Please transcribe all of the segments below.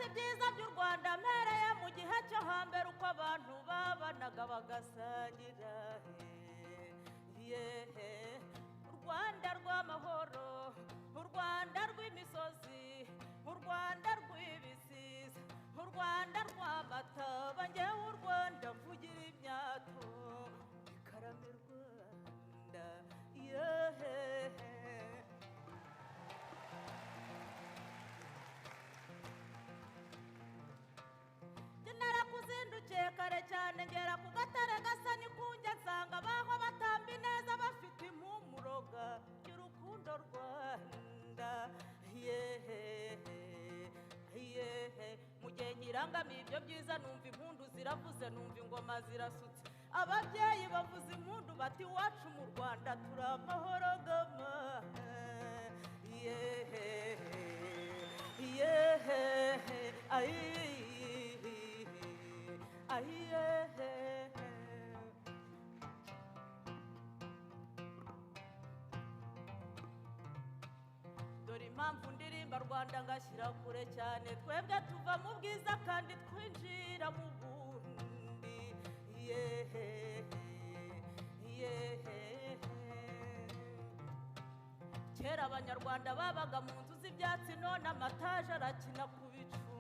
ndafata ibyiza by'u Rwanda mpereye mu gihe cyo hambere uko abantu babanaga bagasangira u Rwanda rw'amahoro u Rwanda rw'imisozi u Rwanda rw'ibisiza u Rwanda rw'amata bangewe u Rwanda mvugira imyato ikarame Rwanda narakuzindukiye kare cyane ngera ku gatare gasa n'ikunge nsanga baho batamba ineza bafite impumuroga y'urukundo Rwanda mugihe nyirangamiye ibyo byiza numva impundu ziravuze numva ingoma zirasutse ababyeyi bavuza impundu bati iwacu mu Rwanda turi amahoro gama dore impamvu ndirimba Rwanda ngashyira kure cyane twebwe tuva mu bwiza kandi twinjira mu bundi kera abanyarwanda babaga mu nzu z'ibyatsi none amataje arakina ku bicu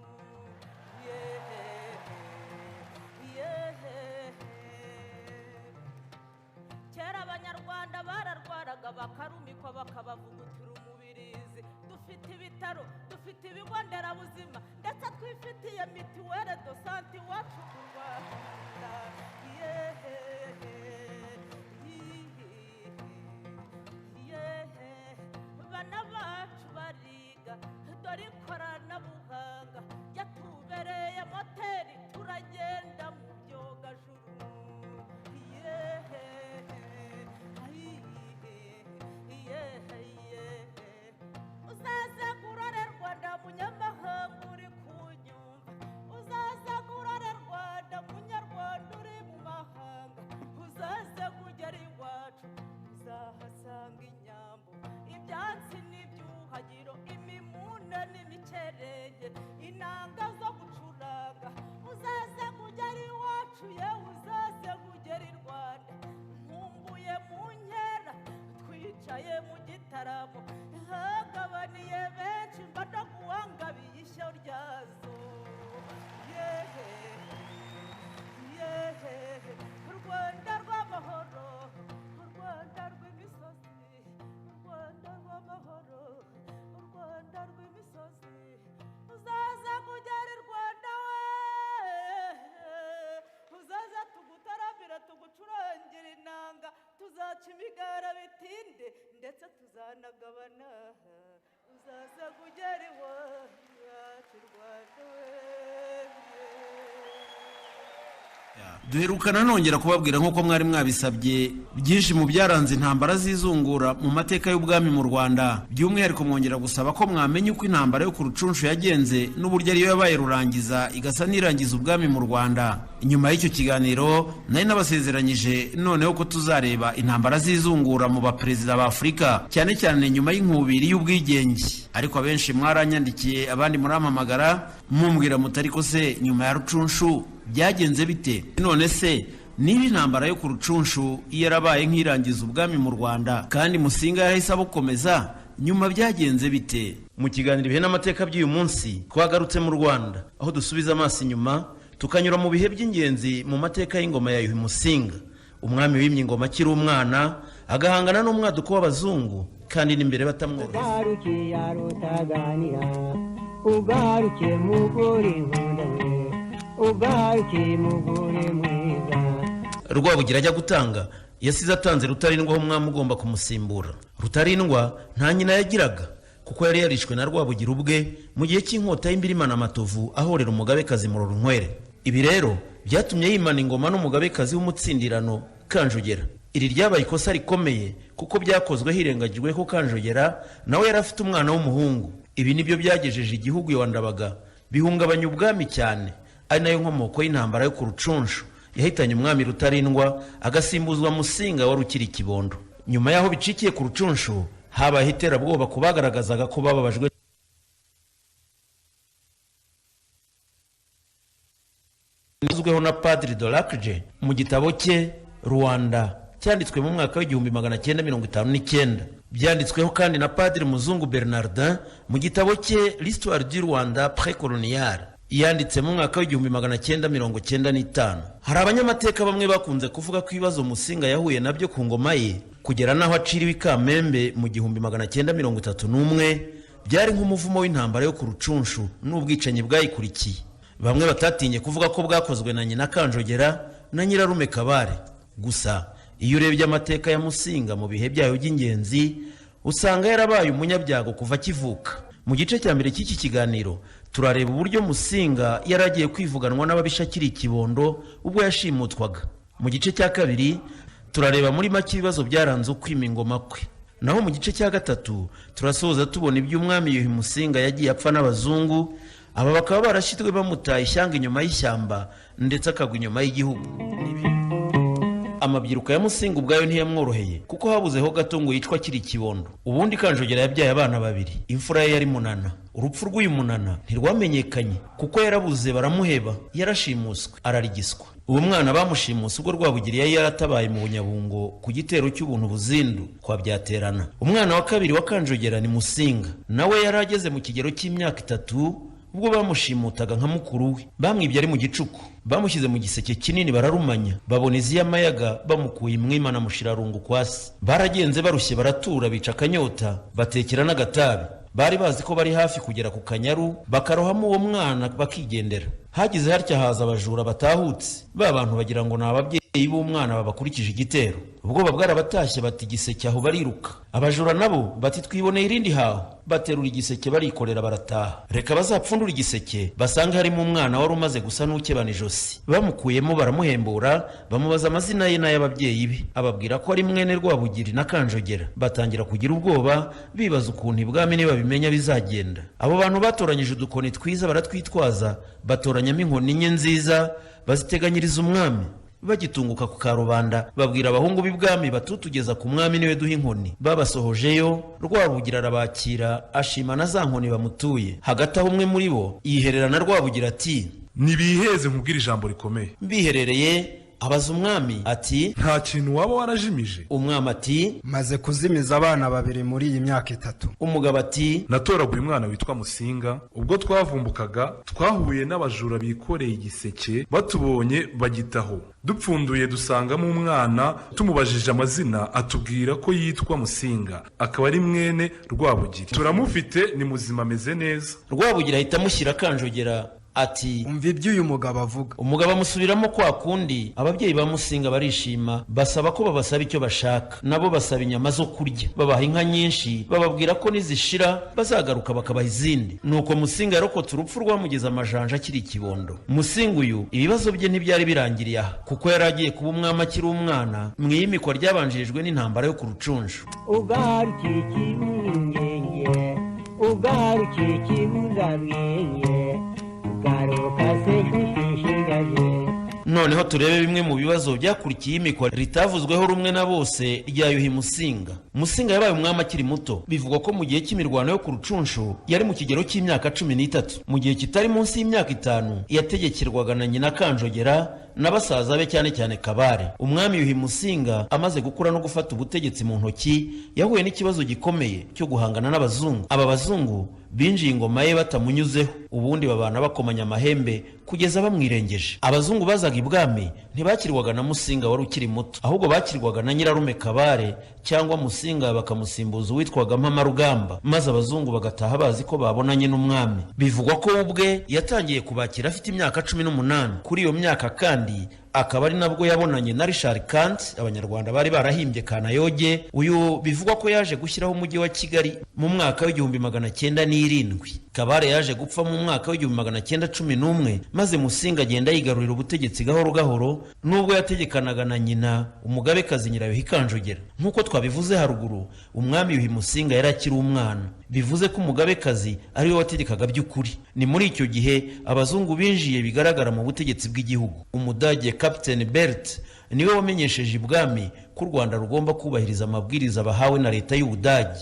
kera abanyarwanda bararwaraga bakarumikwa bakabavugutira umubirizi dufite ibitaro dufite ibigo nderabuzima ndetse twifitiye mituwere do sante iwacu mu Rwanda bana bacu bariga dore ikoranabuhanga yatubereye moteri turagenda mu byogajuru uzaze kurore Rwanda munyamahanga uri kunyumva uzaze kurore Rwanda munyarwanda uri mu mahanga uzaze kugera iwacu uzahasanga inyambo ibyatsi n'ibyuhagiro imimunda n'imikerenge inanga zo gucuranga uzaze kugera iwacu yewe uzaze kugera i Rwanda nkumbuye mu nkera twicaye mu gitaramo hagabaniye benshi mbada guhangabiye ishyo ryazo u Rwanda rw'amahoro u Rwanda rw'imisozi u Rwanda rw'amahoro u Rwanda rw'imisozi uzaza kugera i Rwanda uzaza tugutaramira tugucurangira inanga tuzaca imigara bitinde ndetse tuzanagabana uzaza kugera iwacu Rwanda duherukana nongera kubabwira nk'uko mwari mwabisabye byinshi mu byaranze intambara z'izungura mu mateka y'ubwami mu Rwanda by'umwihariko mwongera gusaba ko mwamenya uko intambara yo ku Rucunshu yagenze n'uburyo ariyo yabaye rurangiza igasa n'irangiza ubwami mu Rwanda. Inyuma y'icyo kiganiro nari nabasezeranyije noneho ko tuzareba intambara z'izungura mu baperezida ba Afurika cyane cyane nyuma y'inkubiri y'ubwigenge, ariko abenshi mwaranyandikiye abandi murampamagara mumbwira mutari ko se nyuma ya Rucunshu byagenze bite. None se niba intambara yo ku Rucunshu yarabaye nk'irangiza ubwami mu Rwanda kandi Musinga yahise abukomeza, nyuma byagenze bite? Mu kiganiro ibihe n'amateka by'uyu munsi twagarutse mu Rwanda, aho dusubiza amaso inyuma tukanyura mu bihe by'ingenzi mu mateka y'ingoma ya Musinga, umwami wimye ingoma akiri umwana agahangana n'umwaduko w'abazungu kandi n'imbere batamworoza. Ugaruke mugore nkundanye, ugaruke mugore mwiza. Rwabugira ajya gutanga yasize atanze Rutarindwa aho umwami ugomba kumusimbura. Rutarindwa nta nyina yagiraga kuko yari yarishwe na Rwabugira ubwe mu gihe cy'inkota y'Imbirimana Matovu ahorera umugabekazi Murorunkwere. Ibi rero byatumye yimana ingoma n'umugabekazi w'umutsindirano Kanjogera. Iri ryabaye ikosa rikomeye kuko byakozwe hirengagijwe ko Kanjogera nawe yari afite umwana w'umuhungu. Ibi nibyo byagejeje igihugu ya Ndabaga bihungabanya ubwami cyane, ari nayo nkomoko y'intambara yo ku Rucunshu yahitanye umwami Rutarindwa agasimbuzwa Musinga wari ukiri Kibondo. Nyuma yaho bicikiye ku Rucunshu habaye iterabwoba kubagaragazaga ko bababajwe nizweho na Padiri Dolakje mu gitabo cye Rwanda cyanditswe mu mwaka w'1959. Byanditsweho kandi na Padiri Muzungu Bernardin mu gitabo cye L'Histoire du Rwanda précoloniale yanditse mu mwaka w'1995. Hari abanyamateka bamwe bakunze kuvuga ko ibibazo Musinga yahuye nabyo ku ngoma ye kugera naho aciriwe ikamembe mu 1931 byari nk'umuvumo w'intambara yo ku Rucunshu n'ubwicanyi bwayikurikiye. Bamwe batatinye kuvuga ko bwakozwe na nyina Kanjogera na nyirarume Kabare. Gusa iyo urebye amateka ya Musinga mu bihe byayo by'ingenzi usanga yarabaye umunyabyago kuva kivuka. Mu gice cya mbere cy'iki kiganiro turareba uburyo Musinga yaragiye kwivuganwa n'ababishakira ikibondo ubwo yashimutwaga. Mu gice cya kabiri turareba muri make ibibazo byaranze ukwima ingoma kwe. Naho mu gice cya gatatu turasoza tubona iby'umwami Yuhi Musinga yagiye apfa n'abazungu, aba bakaba barashitwe bamutaye ishyanga inyuma y'ishyamba ndetse akagwa inyuma y'igihugu. Amabyiruka ya Musinga ubwayo ntiyamworoheye kuko habuzeho gato ngo yicwa kiri kibondo. Ubundi Kanjogera yabyaye abana babiri, imfura ye yari Munana. Urupfu rw'uyu Munana ntirwamenyekanye kuko yarabuze baramuheba, yarashimuswe ararigiswa. Uwo mwana bamushimuse ubwo Rwabugiri yari yaratabaye mu Bunyabungo ku gitero cy'ubuntu Buzindu kwa Byaterana. Umwana wa kabiri wa Kanjogera ni Musinga, nawe yarageze mu kigero cy'imyaka 3 ubwo bamushimutaga nka mukuru we. Bamwibye ari mu gicuku, bamushyize mu giseke kinini bararumanya, babona iziyamayaga bamukuye imwima na mushirarungu kwasi. Baragenze barushye baratura bica akanyota batekera n'agatabi. Bari bazi ko bari hafi kugera ku Kanyaru bakarohamo uwo mwana bakigendera. Hagize hatya haza abajura batahutse, ba bantu bagira ngo n'ababyeyi b'umwana babakurikije igitero. Ubwo bwarabatashye bati giseke aho bariruka. Abajura nabo bati twiboneye irindi haho, baterura igiseke barikorera barataha. Reka bazapfundura igiseke basange harimo umwana wari umaze gusa n'ukebana ijosi. Bamukuyemo baramuhembura, bamubaza amazina ye n'ay'ababyeyi be, ababwira ko ari mwene Rwabugiri na Kanjogera. Batangira kugira ubwoba bibaza ukuntu ibwami niba bimenya bizagenda. Abo bantu batoranyije udukoni twiza baratwitwaza, batoranyamo inkoni nye nziza baziteganyiriza umwami. Bagitunguka ku Karubanda babwira abahungu b'ibwami batutugeza ku mwami niwe duha inkoni. Babasohojeyo Rwabugira arabakira ashima na za nkoni bamutuye. Hagati aho umwe muri bo yiherera na Rwabugira ati nibiheze nkubwira ijambo rikomeye. Mbiherereye abaza umwami ati nta kintu waba warajimije? Umwami ati maze kuzimiza abana babiri muri iyi myaka 3. Umugabo ati natoraguye umwana witwa Musinga, ubwo twavumbukaga twahuye n'abajura bikoreye igiseke, batubonye bagitaho. Dupfunduye dusangamo umwana, tumubajije amazina atubwira ko yitwa Musinga, akaba ari mwene Rwabugiri. Turamufite, ni muzima ameze neza. Rwabugira ahita amushyira Kanjogera ati umva ibyo uyu mugabo avuga. Umugabo amusubiramo kwa kundi. Ababyeyi ba Musinga barishima, basaba ko babasaba icyo bashaka. Nabo basaba inyama zo kurya, babaha inka nyinshi, bababwira ko nizishira bazagaruka bakabaha izindi. Nuko Musinga yarokotse urupfu rwamugeza amajanja akiri ikibondo. Musinga uyu ibibazo bye ntibyari birangiriye aha kuko yaragiye kuba umwami akiri umwana mu iyimikwa ryabanjirijwe n'intambara yo ku Rucunshu. Noneho turebe bimwe mu bibazo byakurikiye imikwa ritavuzweho rumwe na bose rya Yuhi Musinga. Musinga yabaye umwami akiri muto. Bivugwa ko mu gihe cy'imirwano yo ku Rucunshu yari mu kigero cy'imyaka 13. Mu gihe kitari munsi y'imyaka 5 yategekerwaga na nyina Kanjogera n'abasaza be cyane cyane Kabare. Umwami Yuhi Musinga amaze gukura no gufata ubutegetsi mu ntoki yahuye n'ikibazo gikomeye cyo guhangana n'abazungu. Aba bazungu binjiye ingoma ye batamunyuzeho, ubundi babana bakomanya amahembe kugeza bamwirengeje. Abazungu bazaga ibwami ntibakirwaga na Musinga wari ukiri muto, ahubwo bakirwaga na nyirarume Kabare cyangwa Musinga bakamusimbuza uwitwaga Mpamarugamba, maze abazungu bagataha bazi ko babonanye n'umwami. Bivugwa ko ubwe yatangiye kubakira afite imyaka 18. Kuri iyo myaka kandi akaba ari nabwo yabonanye na Richard Kant, abanyarwanda bari barahimbye Kanayoge. Uyu bivugwa ko yaje gushyiraho umujyi wa Kigali mu mwaka w'1907. Kabare yaje gupfa mu mwaka w'1911, maze Musinga agenda yigarurira ubutegetsi gahoro gahoro, nubwo yategekanaga na nyina umugabekazi Nyirayuhi Kanjogera. Nkuko twabivuze haruguru, umwami Yuhi Musinga yari akiri umwana, bivuze ko umugabekazi ari we wategekaga by'ukuri. Ni muri icyo gihe abazungu binjiye bigaragara mu butegetsi bw'igihugu. Umudage Captain Bert niwe wamenyesheje ibwami ko u Rwanda rugomba kubahiriza amabwiriza bahawe na leta y'Ubudage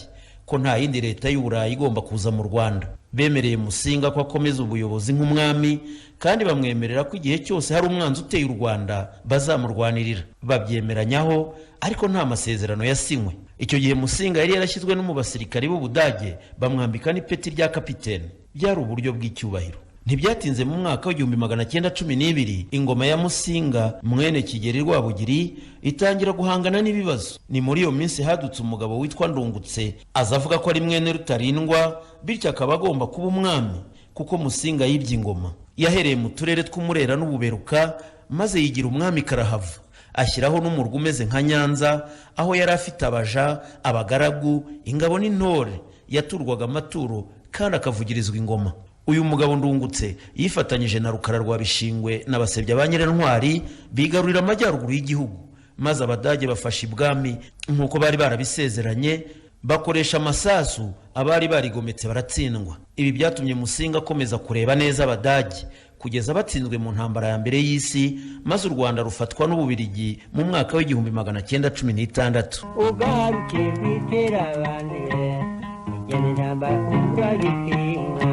ko nta yindi leta y'Uburayi igomba kuza mu Rwanda. Bemereye Musinga ko akomeza ubuyobozi nk'umwami kandi bamwemerera ko igihe cyose hari umwanzi uteye u Rwanda bazamurwanirira. Babyemeranyaho ariko nta masezerano yasinywe. Icyo gihe Musinga yari yarashyizwe no mu basirikari b'Ubudage bamwambika n'ipeti rya kapiteni. Byari uburyo bw'icyubahiro. Ntibyatinze mu mwaka w'1912 ingoma ya Musinga mwene Kigeli Rwabugiri itangira guhangana n'ibibazo. Ni muri iyo minsi hadutse umugabo witwa Ndungutse azavuga ko ari mwene Rutarindwa bityo akaba agomba kuba umwami kuko Musinga yibye ingoma. Yahereye mu turere tw'Umurera n'Ububeruka maze yigira umwami Karahava. Ashyiraho n'umurwa umeze nka Nyanza aho yari afite abaja, abagaragu, ingabo n'intore, yaturwaga amaturo kandi akavugirizwa ingoma. Uyu mugabo Ndungutse yifatanyije na Rukara rwa Bishingwe n'abasebya ba Nyirantwari bigarurira amajyaruguru y'igihugu, maze Abadage bafasha ibwami nk'uko bari barabisezeranye, bakoresha amasasu, abari barigometse baratsindwa. Ibi byatumye Musinga akomeza kureba neza Abadage kugeza batsinzwe mu ntambara ya mbere y'isi, maze u Rwanda rufatwa n'Ububirigi mu mwaka w'1916. Ugaruke bitera abandi igene ntambara uragitinga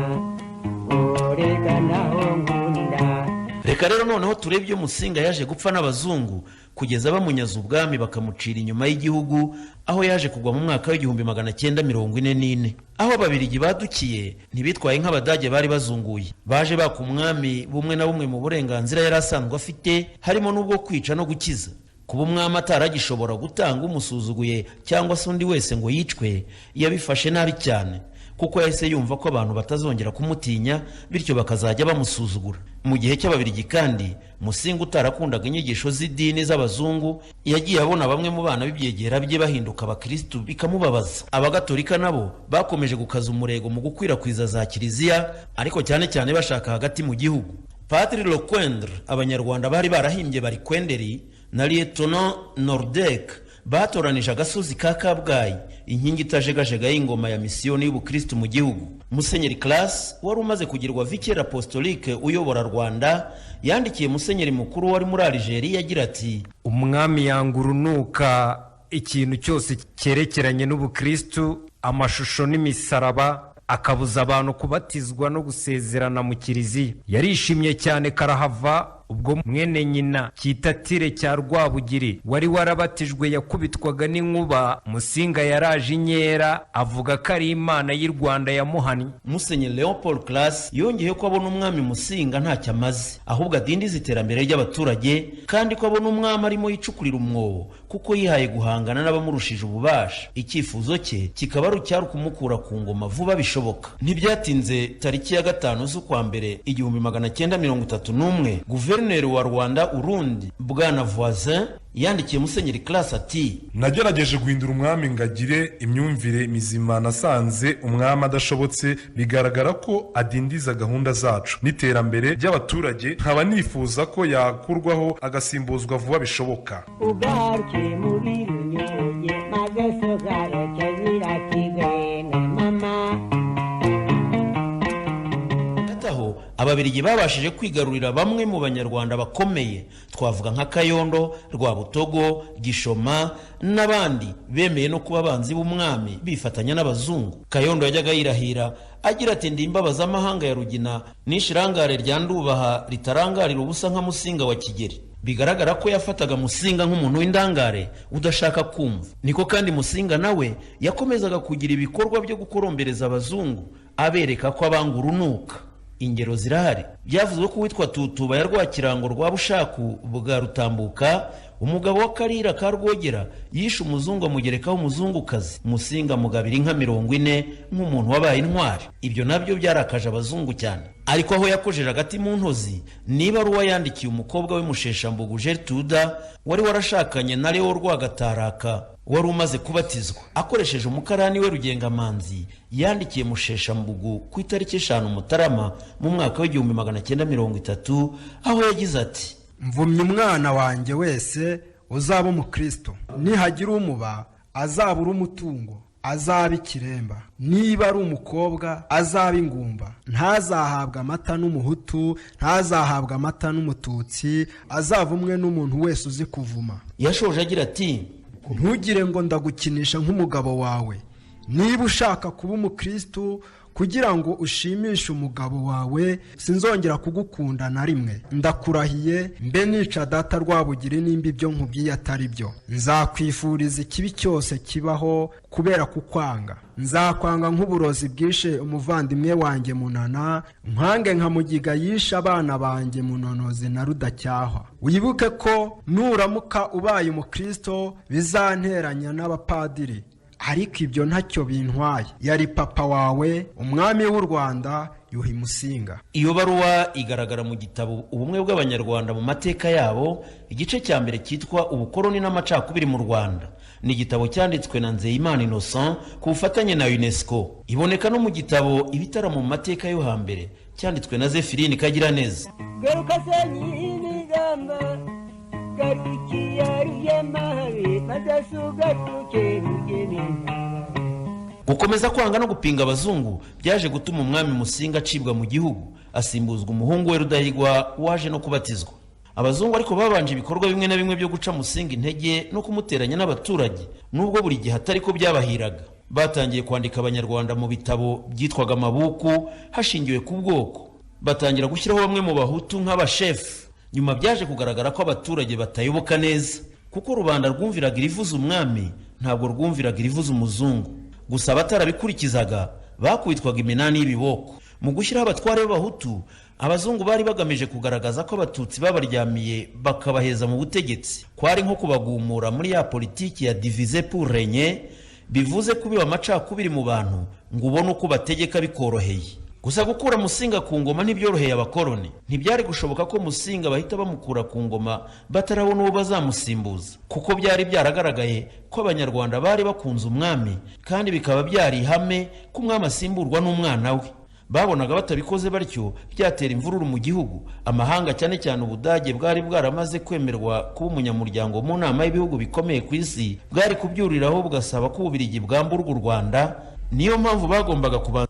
ureganaho nkunda. Reka rero noneho turebe iyo Musinga yaje gupfa n'abazungu kugeza bamunyaza ubwami bakamucira inyuma y'igihugu, aho yaje kugwa mu mwaka w'1944. Aho Ababiligi badukiye ntibitwaye nk'Abadage bari bazunguye. Baje baka umwami bumwe na bumwe mu burenganzira yari asanzwe afite, harimo n'ubwo kwica no gukiza. Kuba umwami ataragishobora gutanga umusuzuguye cyangwa se undi wese ngo yicwe, yabifashe nabi cyane kuko yahise yumva ko abantu batazongera kumutinya bityo bakazajya bamusuzugura. Mu gihe cy'Ababiligi kandi Musinga utarakundaga inyigisho z'idini z'abazungu yagiye abona bamwe mu bana b'ibyegera bye bahinduka abakristu bikamubabaza. Abagatolika nabo bakomeje gukaza umurego mu gukwirakwiza za kiliziya ariko cyane cyane bashaka hagati mu gihugu. Padiri Lokwendre Abanyarwanda bari barahimbye bari Kwenderi na Lieutenant Nordek batoranije agasozi ka Kabgayi, inkingi itajegajega y'ingoma ya misiyoni y'Ubukristo mu gihugu. Musenyeri Class wari umaze kugirwa vicaire apostolique uyobora Rwanda yandikiye Musenyeri mukuru wari muri Algeria agira ati: umwami yangurunuka ikintu cyose cyerekeranye n'Ubukristo, amashusho n'imisaraba, akabuza abantu kubatizwa no gusezerana mu kiliziya. Yarishimye cyane Karahava ubwo mwene nyina Kitatire cya Rwabugiri wari warabatijwe yakubitwaga n'inkuba. Musinga yaraje inkera avuga ko ari Imana y'u Rwanda yamuhannye. Musenyeri Leopold Class yongeye ko abona umwami Musinga ntacyo amaze, ahubwo adindiza iterambere ry'abaturage kandi ko abona umwami arimo yicukurira umwobo kuko yihaye guhangana n'abamurushije ububasha. Icyifuzo cye kikaba ari ucyari kumukura ku ngoma vuba bishoboka. Ntibyatinze tariki ya 5 z'ukwa mbere 1931 Guverineri wa Rwanda Urundi Bwana Voisin yandikiye Musenyeri Class ati: nagerageje guhindura umwami ngagire imyumvire mizima, nasanze umwami adashobotse, bigaragara ko adindiza gahunda zacu n'iterambere ry'abaturage, nkaba nifuza ko yakurwaho agasimbuzwa vuba bishoboka. Ugaruke muri runyoye maze sogaruke zirakigwena mama. Ababiligi babashije kwigarurira bamwe mu Banyarwanda bakomeye, twavuga nka Kayondo, Rwabutogo, Gishoma n'abandi bemeye no kuba abanzi b'umwami bifatanya n'abazungu. Kayondo yajyaga yirahira agira ati: ndi imbabaza amahanga ya Rugina n'ishirangare rya Ndubaha ritarangarira ubusa nka Musinga wa Kigeli. Bigaragara ko yafataga Musinga nk'umuntu w'indangare udashaka kumva. Niko kandi Musinga nawe yakomezaga kugira ibikorwa byo gukorombereza abazungu abereka ko abangurunuka. Ingero zirahari. Byavuzwe ko witwa Tutuba ya Rwakirango rwa Bushaku bwa Rutambuka, umugabo wa Karira ka Rwogera, yishe umuzungu amugerekaho umuzungukazi. Musinga mugabira inka 40 nk'umuntu wabaye intwari. Ibyo nabyo byarakaje abazungu cyane. Ariko aho yakojeje agati mu ntozi niba ari uwayandikiye umukobwa we Musheshambugu Gertrude wari warashakanye na Leo Rwagataraka wari umaze kubatizwa. Akoresheje umukarani we Rugengamanzi yandikiye Musheshambugu ku itariki 5 Mutarama mu mwaka w'1930 aho yagize ati: mvumye umwana wanjye wese uzaba umukristo, nihagira umuba azabura umutungo, azaba ikiremba, niba ari umukobwa azaba ingumba, ntazahabwa amata n'umuhutu, ntazahabwa amata n'umututsi, azavumwe n'umuntu wese uzi kuvuma. Yashoje agira ati: ntugire ngo ndagukinisha nk'umugabo wawe, niba ushaka kuba umukristo kugira ngo ushimishe umugabo wawe, sinzongera kugukunda na rimwe. Ndakurahiye mbe nica data Rwabugiri nimba ibyo nkubwiye atari byo. Nzakwifuriza ikibi cyose kibaho kubera kukwanga. Nzakwanga nk'uburozi bwishe umuvandimwe wanjye Munana, nkange nka Mugiga yishe abana banjye Munonozi na Rudacyahwa. Wibuke ko nuramuka ubaye umukristo bizanteranya n'abapadiri, ariko ibyo ntacyo bintwaye. Yari papa wawe umwami w'u Rwanda Yuhi Musinga. Iyo baruwa igaragara mu gitabo Ubumwe bw'Abanyarwanda mu mateka yabo, igice cya mbere cyitwa Ubukoroni n'amacakubiri mu Rwanda. Ni igitabo cyanditswe na Nzeyimana Innocent ku bufatanye na UNESCO. Iboneka no mu gitabo Ibitaramo mu mateka yo hambere cyanditswe na Zephirine Kagiraneza. Garuka senyi gamba Gukomeza kwanga no gupinga abazungu byaje gutuma umwami Musinga acibwa mu gihugu, asimbuzwa umuhungu we Rudahigwa waje no kubatizwa. Abazungu ariko babanje ibikorwa bimwe na bimwe byo guca Musinga intege no kumuteranya n'abaturage, nubwo buri gihe atari ko byabahiraga. Batangiye kwandika Abanyarwanda mu bitabo byitwaga amabuku hashingiwe ku bwoko. Batangira gushyiraho bamwe mu bahutu nk'abashefu. Nyuma byaje kugaragara ko abaturage batayoboka neza, kuko rubanda rwumviraga irivuza umwami, ntabwo rwumviraga irivuza umuzungu. Gusa abatarabikurikizaga bakubitwaga iminani y'ibiboko. Mu gushyiraho abatware b'abahutu, abazungu bari bagamije kugaragaza ko abatutsi babaryamiye bakabaheza mu butegetsi. Kwari nko kubagumura muri ya politiki ya diviser pour régner, bivuze kubiba amacakubiri mu bantu ngo ubone uko bategeka bikoroheye. Gusa gukura Musinga ku ngoma ntibyoroheye abakoroni. Ntibyari gushoboka ko Musinga bahita bamukura ku ngoma batarabona uwo bazamusimbuza, kuko byari byaragaragaye ko Abanyarwanda bari bakunze umwami, kandi bikaba byari ihame ko umwami asimburwa n'umwana we. Babonaga batabikoze batyo byatera imvururu mu gihugu. Amahanga cyane cyane Ubudage bwari bwaramaze kwemerwa kuba umunyamuryango mu nama y'ibihugu bikomeye ku isi, bwari kubyuriraho bugasaba ko Ububiligi bwamburwa u Rwanda. Niyo mpamvu bagombaga kubanza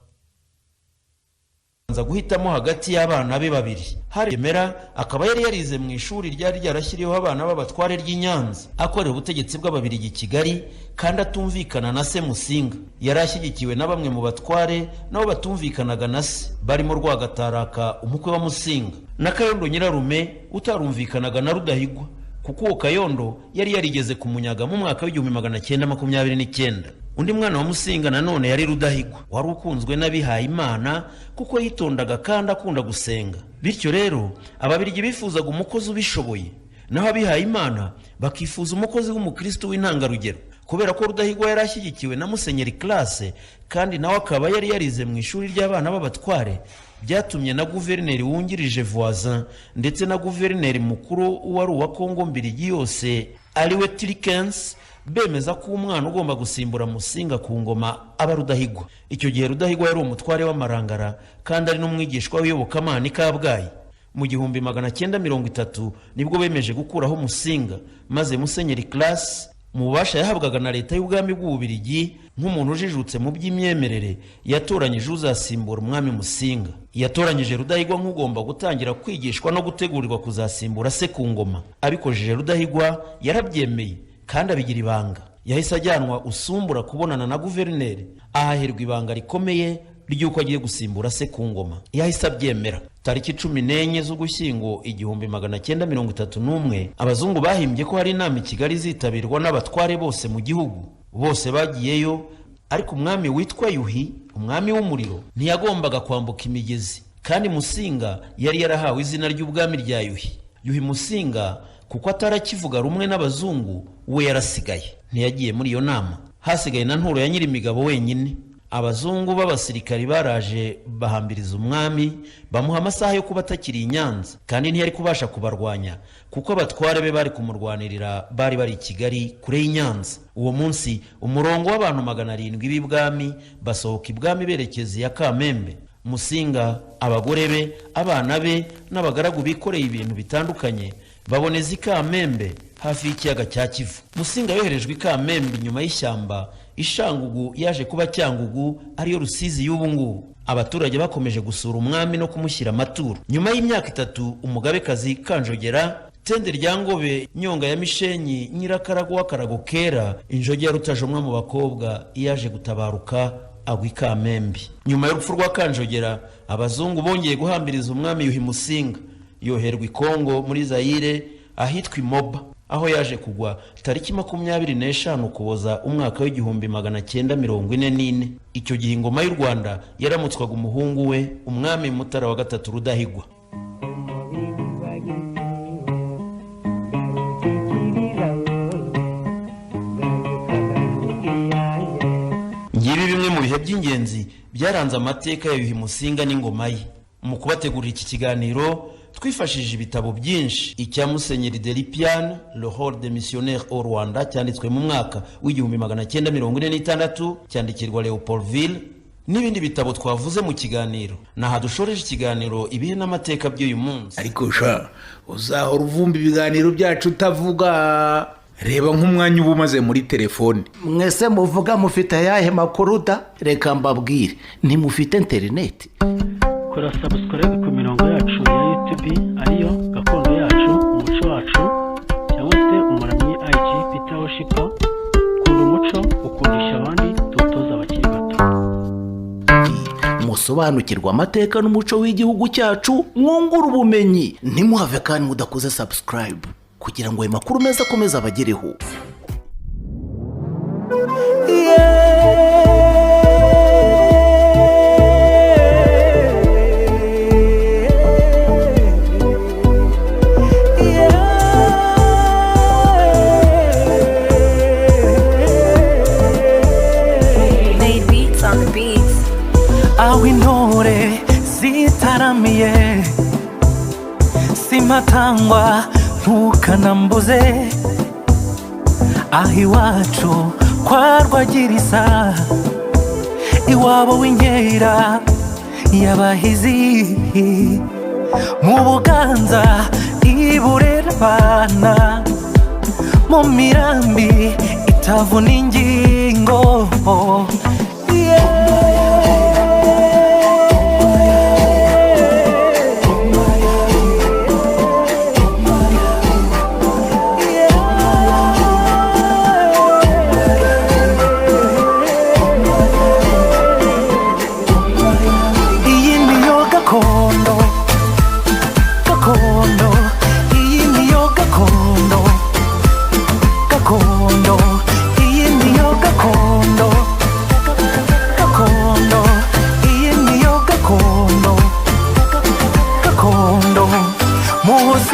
guhitamo hagati y'abana be babiri. Haremera akaba yari yarize mu ishuri ryari ryarashyiriyeho abana b'abatware ry'Inyanza, akorera ubutegetsi bw'Ababiligi Kigali, kandi atumvikana na se Musinga. Yari ashyigikiwe na bamwe mu batware nabo batumvikanaga na se, barimo Rwagataraka umukwe wa Musinga na Kayondo Nyirarume utarumvikanaga na Rudahigwa, kuko uwo Kayondo yari yarigeze kumunyaga mu mwaka w'1929. Undi mwana wa Musinga nanone yari Rudahigwa, wari ukunzwe n'abihaye Imana kuko yitondaga kandi akunda gusenga. Bityo rero Ababiligi bifuzaga umukozi ubishoboye, naho abihaye Imana bakifuza umukozi w'umukristo w'intangarugero. Kubera ko Rudahigwa yari ashyigikiwe na Musenyeri Classe, kandi nawe akaba yari yarize mu ishuri ry'abana b'abatware, byatumye na guverineri wungirije Voisin ndetse na guverineri mukuru wari uwa Kongo Mbiligi yose ariwe Tilkens bemeza ko umwana ugomba gusimbura Musinga ku ngoma aba Rudahigwa. Icyo gihe Rudahigwa yari umutware w'amarangara kandi ari n'umwigishwa w'iyobokamana i Kabgayi. Mu 1930 nibwo bemeje gukuraho Musinga, maze Musenyeri Classe mu bubasha yahabwaga na leta y'ubwami bw'Ububiligi nk'umuntu ujijutse mu by'imyemerere yatoranyije uzasimbura umwami Musinga. Yatoranyije Rudahigwa nk'ugomba gutangira kwigishwa no gutegurirwa kuzasimbura se ku ngoma. Abikojeje Rudahigwa yarabyemeye kandi abigira ibanga. Yahise ajyanwa Usumbura kubonana na guverineri, ahahirwa ibanga rikomeye ry'uko agiye gusimbura se ku ngoma. Yahise abyemera. Tariki 14 z'Ugushyingo 1931 abazungu bahimbye ko hari inama i Kigali zitabirwa n'abatware bose mu gihugu. Bose bagiyeyo, ariko umwami witwa Yuhi, umwami w'umuriro, ntiyagombaga kwambuka imigezi, kandi Musinga yari yarahawe izina ry'ubwami rya Yuhi. Yuhi Musinga kuko atarakivuga rumwe n'abazungu, we yarasigaye, ntiyagiye muri iyo nama. Hasigaye na Nturo ya Nyirimigabo wenyine. Abazungu b'abasirikari baraje bahambiriza umwami, bamuha amasaha yo kuba atakiri i Nyanza, kandi ntiyari kubasha kubarwanya kuko abatware be bari kumurwanirira bari bari i Kigali kure y'i Nyanza. Uwo munsi umurongo w'abantu 700 b'ibwami basohoka ibwami berekeza ya Kamembe. Musinga, abagore be, abana be n'abagaragu bikoreye ibintu bitandukanye baboneza i Kamembe hafi y'ikiyaga cya Kivu. Musinga yoherejwe i Kamembe nyuma y'ishyamba. Ishangugu yaje kuba Cyangugu, ariyo Rusizi y'ubu ngubu. Abaturage bakomeje gusura umwami no kumushyira amaturo. Nyuma y'imyaka 3 umugabekazi Kanjogera Tende rya Ngobe, Nyonga ya Mishenyi, Nyirakarago w'akarago kera, injogi ya Rutajomwa mu bakobwa iyaje gutabaruka agwa Kamembe. Nyuma y'urupfu rwa Kanjogera, abazungu bongeye guhambiriza umwami Yuhi Musinga, yoherwa Kongo muri Zaire ahitwa Moba, aho yaje kugwa tariki 25 Ukuboza umwaka w'1944. Icyo gihe ingoma y'u Rwanda yaramutswaga umuhungu we, umwami Mutara wa gatatu Rudahigwa. Ngibi bimwe mu bihe by'ingenzi byaranze amateka ya Yuhi Musinga n'ingoma ye. Mu kubategurira iki kiganiro twifashishije ibitabo byinshi. Icya Musenyeri Delipiane, Le Rôle des missionnaires au Rwanda, cyanditswe mu mwaka w'1946, cyandikirwa Leopoldville, n'ibindi bitabo twavuze mu kiganiro. Naha dushoreje ikiganiro ibihe n'amateka by'uyu munsi. Ariko sha uzahora uvumba ibiganiro byacu utavuga. Reba nk'umwanya uba umaze muri telefone. Mwese muvuga mufite ayahe makuru da? Reka mbabwire, ntimufite interineti. Kora subscribe ku mirongo yacu ya YouTube ariyo Gakondo yacu, umuco wacu, cyangwa se umuramyi IG Peter Worshipper. Kunda umuco, ukundisha abandi, tutoza abakiri bato. Musobanukirwa amateka n'umuco w'igihugu cyacu, mwungura ubumenyi. Ntimuhave kandi mudakoze subscribe kugira ngo ayo makuru meza akomeze abagereho. Aho intore zitaramiye simatangwa ntukanambuze, aho iwacu kwa Rwagirisa, iwabo w'inkera y'abahizi, mu Buganza iburerabana, mu Mirambi itavuna ingingo.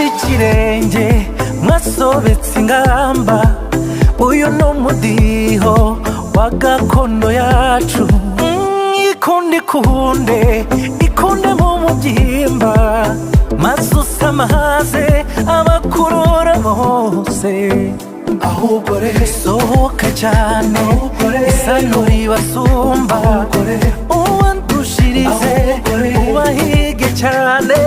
Ikirenge mwasobetse ingamba, uyu no mudiho wa Gakondo yacu. Ikunde mu mubyimba, maze usamahaze abakurora bose. Ahubwo rero sohoka cyane, isanuri basumba, uwandushirize ubahige cyane.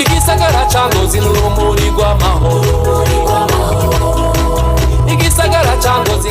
igisagara ca Ngozi n'urumuri rw'amahoro igisagara ca Ngozi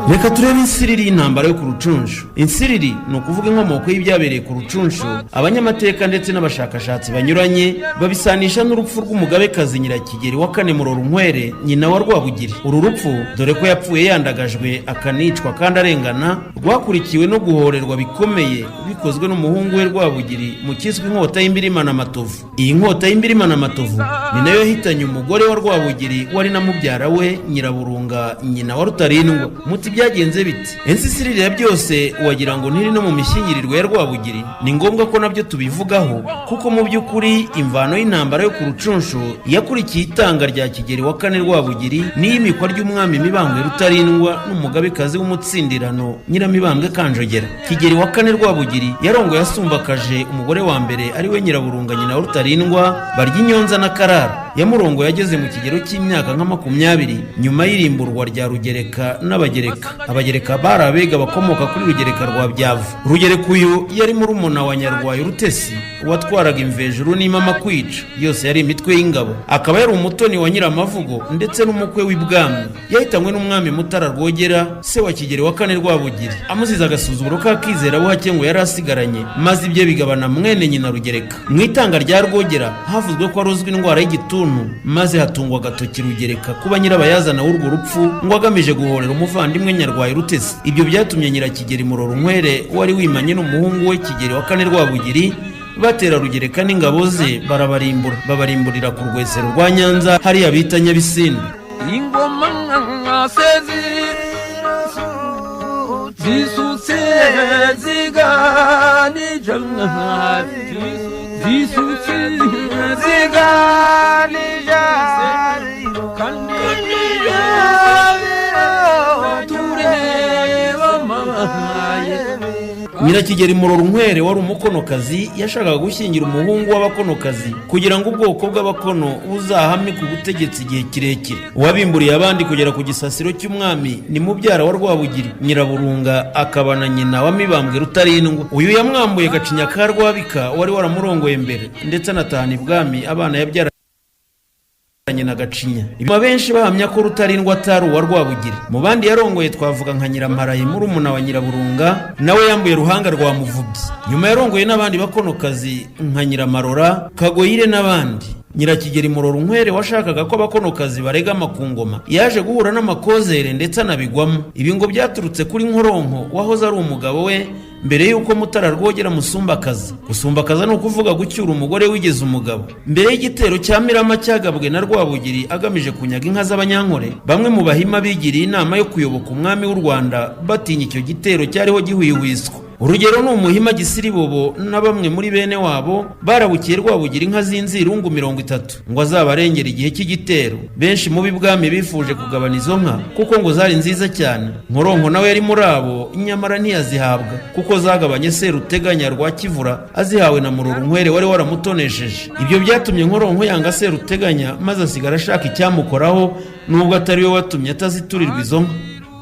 reka turebe insiriri y'intambara yo ku rucunshu. Insiriri ni ukuvuga inkomoko y'ibyabereye ku rucunshu. Abanyamateka ndetse n'abashakashatsi banyuranye babisanisha n'urupfu rw'umugabekazi Nyirakigeri wa kane Murorunkwere, nyina wa Rwabugiri. Uru rupfu dore ko yapfuye yandagajwe akanicwa kandi arengana, rwakurikiwe no guhorerwa bikomeye bikozwe n'umuhungu we Rwabugiri mu kiswe inkota y'Imbirimana Matovu. Iyi nkota y'Imbirimana Matovu ni nayo yahitanye umugore wa Rwabugiri wari na mubyara we Nyiraburunga, nyina wa Rutarindwa. Muti byagenze biti? Insisirire ya byose wagira ngo ntiri no mu mishyingirirwe ya Rwabugiri. Ni ngombwa ko nabyo tubivugaho, kuko mu by'ukuri imvano y'intambara yo ku rucunshu yakurikiye itanga rya Kigeri wa kane Rwabugiri n'iyimikwa ry'umwami Mibambwe Rutarindwa n'umugabekazi w'umutsindirano Nyiramibambwe Kanjogera. Kigeri wa kane Rwabugiri yarongoye asumbakaje umugore wa mbere ari we Nyiraburunga, nyina wa Rutarindwa, barya inyonza na Karara. Yamurongo yageze mu kigero cy'imyaka nka 20 nyuma y'irimburwa rya Rugereka n'Abagereka. Abagereka bari abega bakomoka kuri Rugereka rwa Byavu. Rugereka uyu yari murumuna wa Nyarwayo Rutesi watwaraga Imvejuru n'Imama Kwica, yose yari imitwe y'ingabo. Akaba yari umutoni wa Nyiramavugo ndetse n'umukwe w'ibwami. Yahitanywe n'umwami Mutara Rwogera, se wa Kigeri wa kane Rwabugiri, amuziza agasuzuguro k'akizera buhake ngo yari asigaranye, maze ibyo bigabana mwene nyina Rugereka. Mu itanga rya Rwogera havuzwe ko arozwe indwara y'igituntu, maze hatungwa agatoki Rugereka kuba nyirabayazana w'urwo rupfu ngo agamije guhorera umuvandimwe Nyarwayo Rutesi. Ibyo byatumye Nyirakigeri Murorunkwere wari wimanye n'umuhungu we Kigeri wa kane Rwabugiri batera Rugereka n'ingabo ze barabarimbura, babarimburira ku rwesero rwa Nyanza hariya bita Nyabisindu. ingoma nkasezi zisutse ziganije zisutse ziganije kanije tureba maye. Nyirakigeri Murorunkwere wari umukonokazi yashakaga gushyingira umuhungu w'abakonokazi kugira ngo ubwoko bw'abakono buzahame ku butegetsi igihe kirekire. Uwabimburiye abandi kugera ku gisasiro cy'umwami ni mubyara wa Rwabugiri, Nyiraburunga, akaba na nyina wa Mibambwe Rutarindwa. Uyu yamwambuye Gacinya ka Rwabika wari waramurongoye mbere, ndetse anatahana ibwami abana yabyara na Gacinya. Ibi benshi bahamya ko Rutarindwa atari uwa Rwabugiri. Mu bandi yarongoye twavuga nka Nyiramarayi murumuna wa Nyiraburunga, nawe yambuye Ruhanga rwa Muvubyi. Nyuma yarongoye n'abandi bakonokazi nka Nyiramarora, Kagoyire n'abandi. Nyirakigeri Murorunkwere washakaga ko abakonokazi barega amakungoma yaje guhura n'amakozere ndetse anabigwamo. Ibi ngo byaturutse kuri Nkoronko wahoze ari umugabo we mbere yuko Mutara Rwogera musumbakaza. Gusumbakaza ni ukuvuga gucyura umugore wigeze umugabo. Mbere y'igitero cya Mirama cyagabwe na Rwabugiri agamije kunyaga inka z'Abanyankore, bamwe mu bahima bigiriye inama yo kuyoboka umwami w'u Rwanda batinya icyo gitero cyariho gihwihwiswa. Urugero ni umuhima Gisiribobo na bamwe muri bene wabo barabukiye Rwabugiri inka z'inzirungu 30 ngo azabarengera igihe cy'igitero. Benshi mu bibwami bifuje kugabana izo nka kuko ngo zari nziza cyane. Nkoronko nawe yari muri abo, nyamara ntiyazihabwa kuko zagabanye Seruteganya rwa Kivura azihawe na Murorunkwere wari waramutonesheje. Ibyo byatumye Nkoronko yanga Seruteganya maze asigara ashaka icyamukoraho, nubwo atari we watumye ataziturirwa izo nka.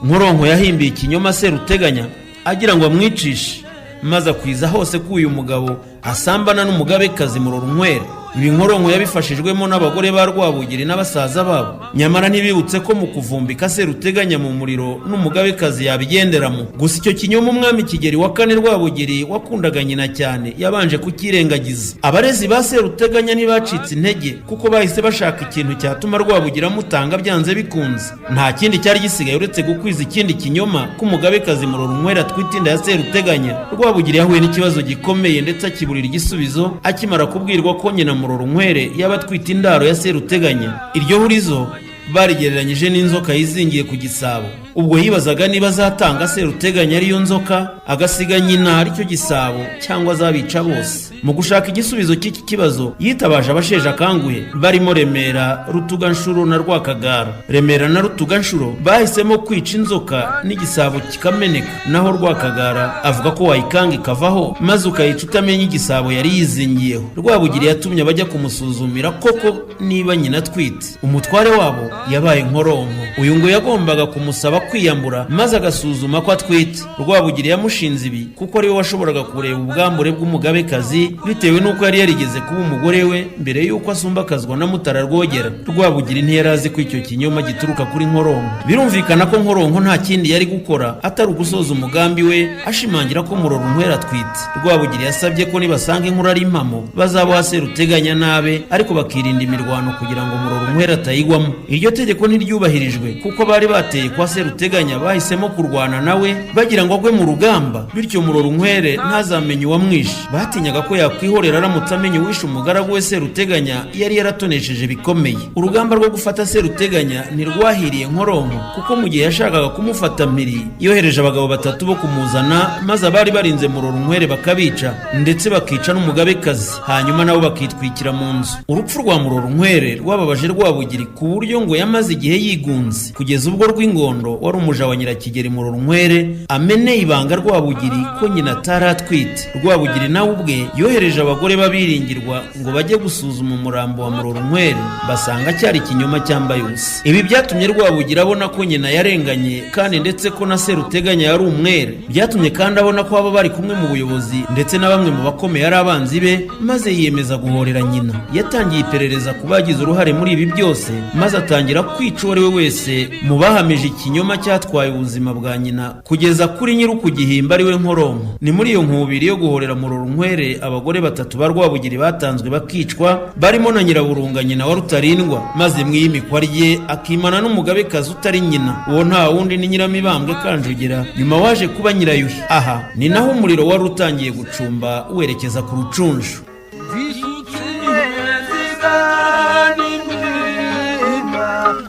Nkoronko yahimbiye ikinyoma Seruteganya agira ngo amwicishe, maze akwiza hose ko uyu mugabo asambana n'umugabekazi Murorunkwere. Ibi Nkoronko yabifashijwemo n'abagore ba Rwabugiri n'abasaza babo. Nyamara ntibibutse ko mu kuvumbika Seruteganya mu muriro n'umugabekazi yabigenderamo. Gusa icyo kinyoma umwami Kigeri wa kane Rwabugiri wakundaga nyina cyane yabanje kukirengagiza. Abarezi ba Seruteganya ntibacitse intege kuko bahise bashaka ikintu cyatuma Rwabugiri amutanga byanze bikunze. Nta kindi cyari gisigaye uretse gukwiza ikindi kinyoma ko umugabekazi Murorunkwere atwite inda ya Seruteganya. Rwabugiri yahuye n'ikibazo gikomeye ndetse akiburira igisubizo akimara kubwirwa ko nyina Murorunkwere yabatwite indaro ya Seruteganya. Iryo hurizo barigereranyije n'inzoka yizingiye ku gisabo. Ubwo yibazaga niba azatanga Seruteganya ariyo nzoka agasiga nyina aricyo gisabo cyangwa azabica bose. Mu gushaka igisubizo cy'iki kibazo yitabaje abasheje akanguhe barimo Remera, Rutuganshuro na Rwakagara. Remera na Rutuganshuro bahisemo kwica inzoka n'igisabo kikameneka, naho Rwakagara avuga ko wayikanga ikavaho maze ukayica utamenya igisabo yari yizingiyeho. Rwabugiri yatumye abajya kumusuzumira koko niba nyina atwite. Umutware wabo yabaye Nkoronko. Uyu ngo yagombaga kumusaba kwiyambura maze agasuzuma ko atwite. Rwabugiri yamushinze ibi kuko ari we washoboraga kureba ubwambure bw'umugabekazi bitewe n'uko yari yarigeze kuba umugore we mbere y'uko asumbakazwa na Mutara Rwogera. Rwabugiri ntiyari azi ko icyo kinyoma gituruka kuri Nkoronko. Birumvikana ko Nkoronko nta kindi yari gukora atari ugusoza umugambi we ashimangira ko Murorunkwere atwite. Rwabugiri yasabye ko nibasanga inkuru ari impamo bazaboha Seruteganya nabe ariko bakirinda imirwano kugira ngo Murorunkwere atayigwamo. Iryo tegeko ntiryubahirijwe kuko bari bateye kwa Seruteganya bahisemo kurwana nawe bagira ngo agwe mu rugamba, bityo Murorunkwere ntazamenye uwamwishe. Batinyaga ko yakwihorera aramutse amenye uwishe umugaragu we Seruteganya yari yaratonesheje bikomeye. Urugamba rwo gufata Seruteganya ntirwahiriye Nkoronko kuko mu gihe yashakaga kumufata mpiri yohereje abagabo 3 bo kumuzana maze abari barinze Murorunkwere bakabica ndetse bakica n'umugabekazi, hanyuma nabo bakitwikira mu nzu. Urupfu rwa Murorunkwere rwababaje Rwabugiri ku buryo ngo yamaze igihe yigunze kugeza ubwo Rwingondo wari umuja wa Nyirakigeri Murorunkwere ameneye ibanga Rwabugiri ko nyina ataratwite. Rwabugiri nawe ubwe yohereje abagore babiringirwa ngo bajye gusuzuma umurambo wa Murorunkwere basanga cyari ikinyoma cyambaye ubusa. Ibi byatumye Rwabugiri abona ko nyina yarenganye kandi ndetse ko na Seruteganya yari umwere. Byatumye kandi abona ko aba bari kumwe mu buyobozi ndetse na bamwe mu bakomeye ari abanzi be, maze yiyemeza guhorera nyina. Yatangiye iperereza ku bagize uruhare muri ibi byose maze atangira kwica uwo ari we wese mu bahamije ikinyoma cyatwaye ubuzima bwa nyina kugeza kuri nyir'ukugihimba ari we Nkoronko. Ni muri iyo nkubiri yo guhorera Murorunkwere abagore 3 ba Rwabugiri batanzwe bakicwa barimo na Nyiraburunga nyina wa Rutarindwa, maze mwiyimikwa rye akimana n'umugabekazi utari nyina. Uwo nta wundi ni Nyiramibambwe Kanjogera nyuma waje kuba Nyirayuhi. Aha ni naho umuriro wari utangiye gucumba werekeza ku Rucunshu.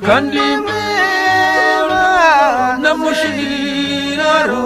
kandi namushiraro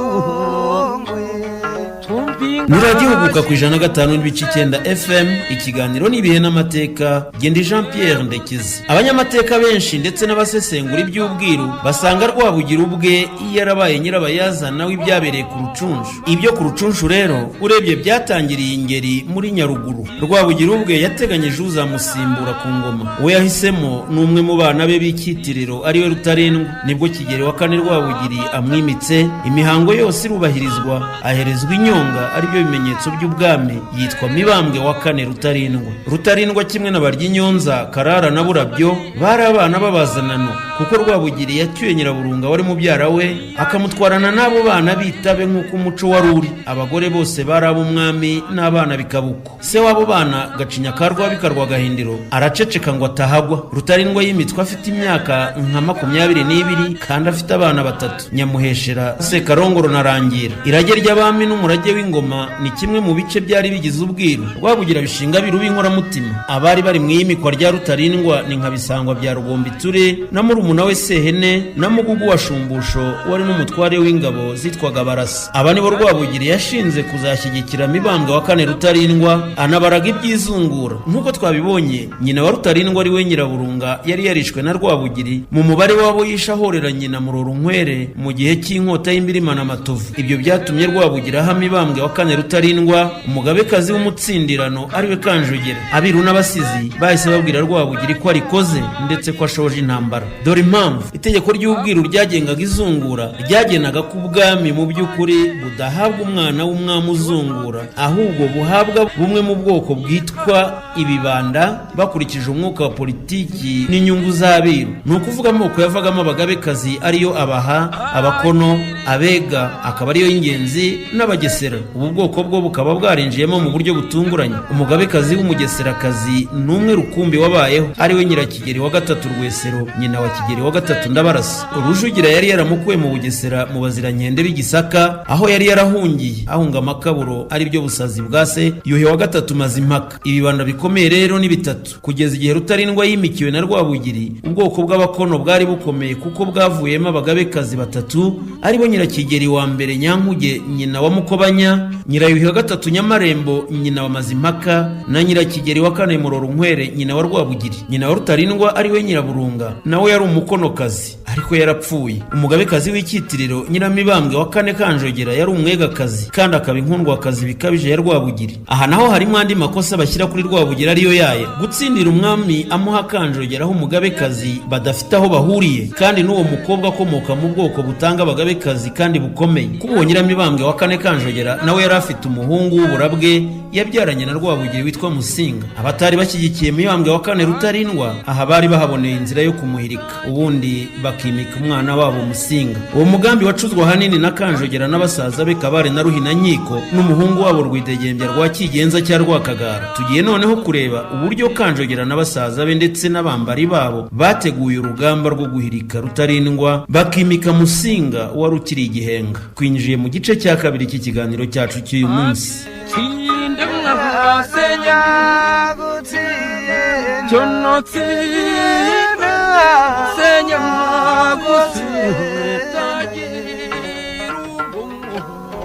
Ni Radio Huguka ku 105.9 FM. Ikiganiro n'ibihe n'amateka. Gendi Jean Pierre Ndekezi. Abanyamateka benshi ndetse n'abasesengura iby'ubwiru basanga Rwabugiri ubwe yarabaye nyirabayazana w'ibyabereye ku Rucunshu. Ibyo ku Rucunshu rero urebye byatangiriye ingeri muri Nyaruguru. Rwabugiri ubwe yateganyije uzamusimbura ku ngoma. We yahisemo n'umwe mu bana be b'ikitiriro ari we Rutarindwa. Nibwo Kigeli wa 4 Rwabugiri amwimitse, imihango yose irubahirizwa, aherezwa inyonga ari byo bimenyetso by'ubwami, yitwa Mibambwe wa 4 Rutarindwa. Rutarindwa kimwe na Baryinyonza, Karara na Burabyo bari abana babazanano kuko Rwabugiri yacyuye Nyiraburunga wari mubyara we akamutwarana n'abo bana bitabe nk'uko umuco wari uri. Abagore bose bari ab'umwami n'abana bikabuko. Se wabo bana Gacinya Karwa bikarwa Gahindiro araceceka ngo atahagwa. Rutarindwa yimitwa afite imyaka nka 22 kandi afite abana 3, Nyamuheshera, Sekarongoro na Rangira. Irage ry'abami n'umurage w'ingoma ni kimwe mu bice byari bigize ubwiru. Rwabugira bishinga birubi inkoramutima. Abari bari mw'iyimikwa rya Rutarindwa ni nka Bisangwa bya Rugombiture na murumuna we Sehene na Mugugu wa Shumbusho wari n'umutware w'ingabo zitwaga Barasa. Aba nibo Rwabugiri yashinze kuzashyigikira Mibambwe wa 4 Rutarindwa, anabaraga iby'izungura. Nk'uko twabibonye, nyina wa Rutarindwa ari we Nyiraburunga yari yarishwe na Rwabugiri mu mubare wabo yishahorera nyina Murorunkwere mu gihe cy'inkota y'imbirima na Matovu. Ibyo byatumye Rwabugiri aha Mibambwe wa 4 Rutarindwa umugabekazi w'umutsindirano ari we Kanjogera. Abiru n'abasizi bahise babwira Rwabugiri ko arikoze ndetse ko ashoje intambara. Dore impamvu: itegeko ry'ubwiru ryagengaga izungura ryagenaga ko ubwami mu by'ukuri budahabwa umwana w'umwami uzungura, ahubwo buhabwa bumwe mu bwoko bwitwa ibibanda bakurikije umwuka wa politiki n'inyungu z'abiru. Ni ukuvuga amoko yavagamo abagabekazi ariyo Abaha, Abakono, Abega akaba ariyo y'ingenzi n'Abagesera. Ubu bwoko bwo bukaba bwarinjiyemo mu buryo butunguranye. Umugabekazi w'umugeserakazi n'umwe rukumbi wabayeho ari we Nyirakigeri wa 3 Rwesero, nyina wa Kigeli wa 3 Ndabarasa. Rujugira yari yaramukuye mu Bugesera mu Bazirankende b'Igisaka aho yari yarahungiye ahunga amakaburo ari byo busazi bwa se Yuhi wa 3 Mazimpaka. Ibibanda bikomeye rero ni 3 kugeza igihe Rutarindwa yimikiwe na Rwabugiri. Ubwoko bw'Abakono bwari bukomeye kuko bwavuyemo abagabekazi 3 ari bo Nyirakigeri wa mbere Nyankuge nyina wa Mukobanya, Nyirayuhi wa gatatu Nyamarembo nyina wa Mazimpaka na Nyirakigeri wa kane Murorunkwere nyina wa Rwabugiri. Nyina wa Rutarindwa ari we Nyiraburunga nawe yari umukonokazi ariko yarapfuye. Umugabekazi w'Icyitiriro Nyiramibambwe wa kane Kanjogera yari umwegakazi kandi akaba inkundwakazi bikabije ya Rwabugiri. Aha naho harimo andi makosa bashyira kuri Rwabugiri ariyo yaya gutsindira umwami amuha Kanjogera aho umugabekazi badafite aho bahuriye kandi n'uwo mukobwa akomoka mu bwoko butanga abagabekazi kandi bukomeye. Kubo Nyiramibambwe wa kane Kanjogera nawe yari afite umuhungu w'uburabwe yabyaranye na Rwabugiri witwa Musinga. Abatari bashyigikiye Mibambwe wa kane Rutarindwa aha bari bahaboneye inzira yo kumuhirika ubundi bakimika umwana wabo Musinga. Uwo mugambi wacuzwa hanini na Kanjogera n'abasaza be Kabare na Ruhinankiko n'umuhungu wabo Rwidegembya rwa Kigenza cya Rwakagara. Tugiye noneho kureba uburyo Kanjogera n'abasaza be ndetse n'abambari babo bateguye urugamba rwo guhirika Rutarindwa bakimika Musinga wari ukiri igihenga. Twinjiye mu gice cya kabiri cy'ikiganiro cyacu cy'uyu munsi.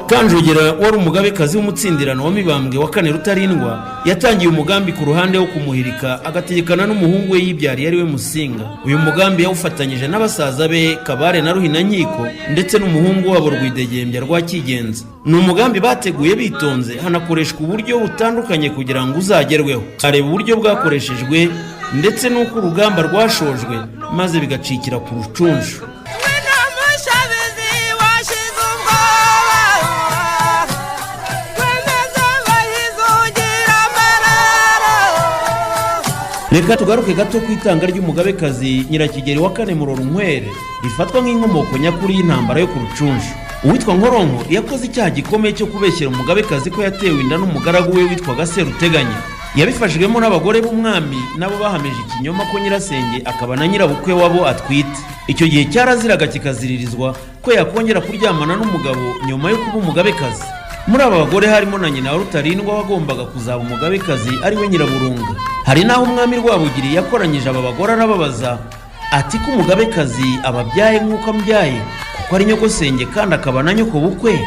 Kanjogera wari umugabekazi w'umutsindirano wa Mibambwe wa kane Rutarindwa yatangiye umugambi ku ruhande wo kumuhirika agategekana n'umuhungu we yibyariye ari we Musinga. Uyu mugambi yawufatanyije n'abasaza be Kabare na Ruhinankiko ndetse n'umuhungu wabo Rwidegembya rwa Kigenza. Ni umugambi bateguye bitonze hanakoreshwa uburyo butandukanye kugira ngo uzagerweho. Areba uburyo bwakoreshejwe ndetse n'uko urugamba rwashojwe maze bigacikira ku rucunshu. Reka tugaruke gato ku itanga ry'umugabekazi Nyirakigeri wa kane Murorunkwere rifatwa nk'inkomoko nyakuri y'intambara yo ku rucunshu. Uwitwa Nkoronko yakoze icyaha gikomeye cyo kubeshyera umugabekazi ko yatewe inda n'umugaragu we witwaga Seruteganya. Yabifashijwemo n'abagore b'umwami nabo bahamije ikinyoma ko nyirasenge akaba na nyirabukwe wabo atwite. Icyo gihe cyaraziraga kikaziririzwa ko yakongera kuryamana n'umugabo nyuma yo kuba umugabekazi. Muri aba bagore harimo na nyina wa Rutarindwa wagombaga kuzaba umugabekazi ari we Nyiraburunga. Hari naho umwami Rwabugiri yakoranyije aba bagore arababaza ati ko umugabekazi ababyaye nk'uko ambyaye kuko ari nyogosenge kandi akaba na nyoko bukwe,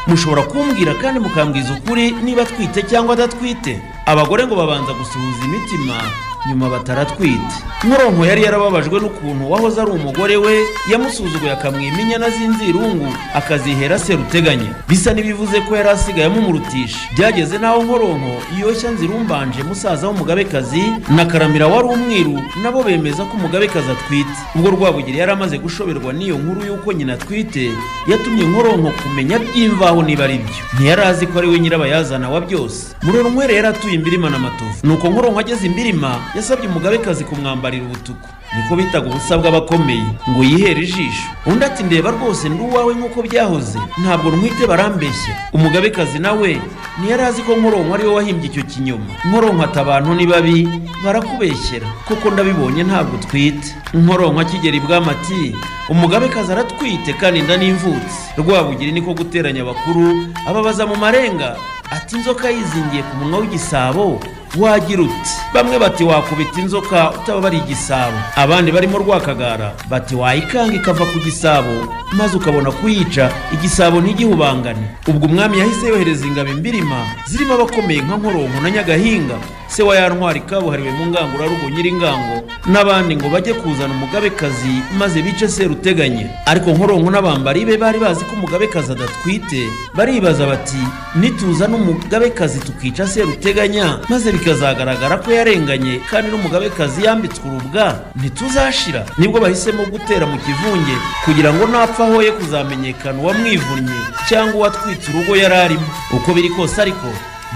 mushobora kumbwira kandi mukambwiza ukuri niba atwite cyangwa adatwite. Abagore ngo babanza gusuhuza imitima nyuma bataratwite. Nkoronko yari yarababajwe n'ukuntu wahoze ari umugore we yamusuzuguye akamwima inyana z'inzirungu akazihera Seruteganya. Bisa n'ibivuze ko yari asigaye amumurutisha. Byageze naho Nkoronko yoshya Nzirumbanje musaza w'umugabekazi na Karamira wari umwiru nabo bemeza ko umugabekazi atwite. Ubwo Rwabugiri yari amaze gushoberwa n'iyo nkuru y'uko nyina atwite yatumye Nkoronko kumenya by'imvaho niba ari byo. Ntiyari azi ko ari we nyirabayazana wa byose. Murorunkwere yari atuye Imbirima na Matovu. Nuko Nkoronko ageze Imbirima yasabye umugabekazi kumwambarira ubutuku, niko bitaga ubusabwa abakomeye, ngo yihere ijisho. Undi ati ndeba rwose ndi uwawe nk'uko byahoze, ntabwo ntwite barambeshye. Umugabekazi nawe ntiyari azi ko Nkoronko ari we wahimbye icyo kinyoma. Nkoronko ati abantu ni babi barakubeshyera kuko ndabibonye ntabwo twite. Nkoronko akigera ibwami ati umugabekazi aratwite kandi inda n'imvutsi. Rwabugiri niko guteranya abakuru ababaza mu marenga ati inzoka yizingiye ku munwa w'igisabo wagira uti? Bamwe bati wakubita inzoka utaba bari igisabo, abandi barimo Rwakagara bati wayikanga ikava ku gisabo maze ukabona kuyica igisabo ntigihubangane. Ubwo umwami yahise yohereza ingabo Imbirima zirimo abakomeye nka Nkoronko na Nyagahinga se wa yantwari kabuhariwe mu Ngangurarugo Nyiringango n'abandi ngo bajye kuzana umugabekazi maze bice Seruteganya. Ariko Nkoronko n'abambari be bari bazi ko umugabekazi adatwite, baribaza bati nituzana umugabekazi tukica Seruteganya maze bikazagaragara ko yarenganye kandi n'umugabekazi yambitswe urubwa ntituzashira. Nibwo bahisemo gutera mu kivunge kugira ngo napfa hoye kuzamenyekana uwamwivunnye cyangwa uwatwitse urugo yari arimo. Uko biri kose ariko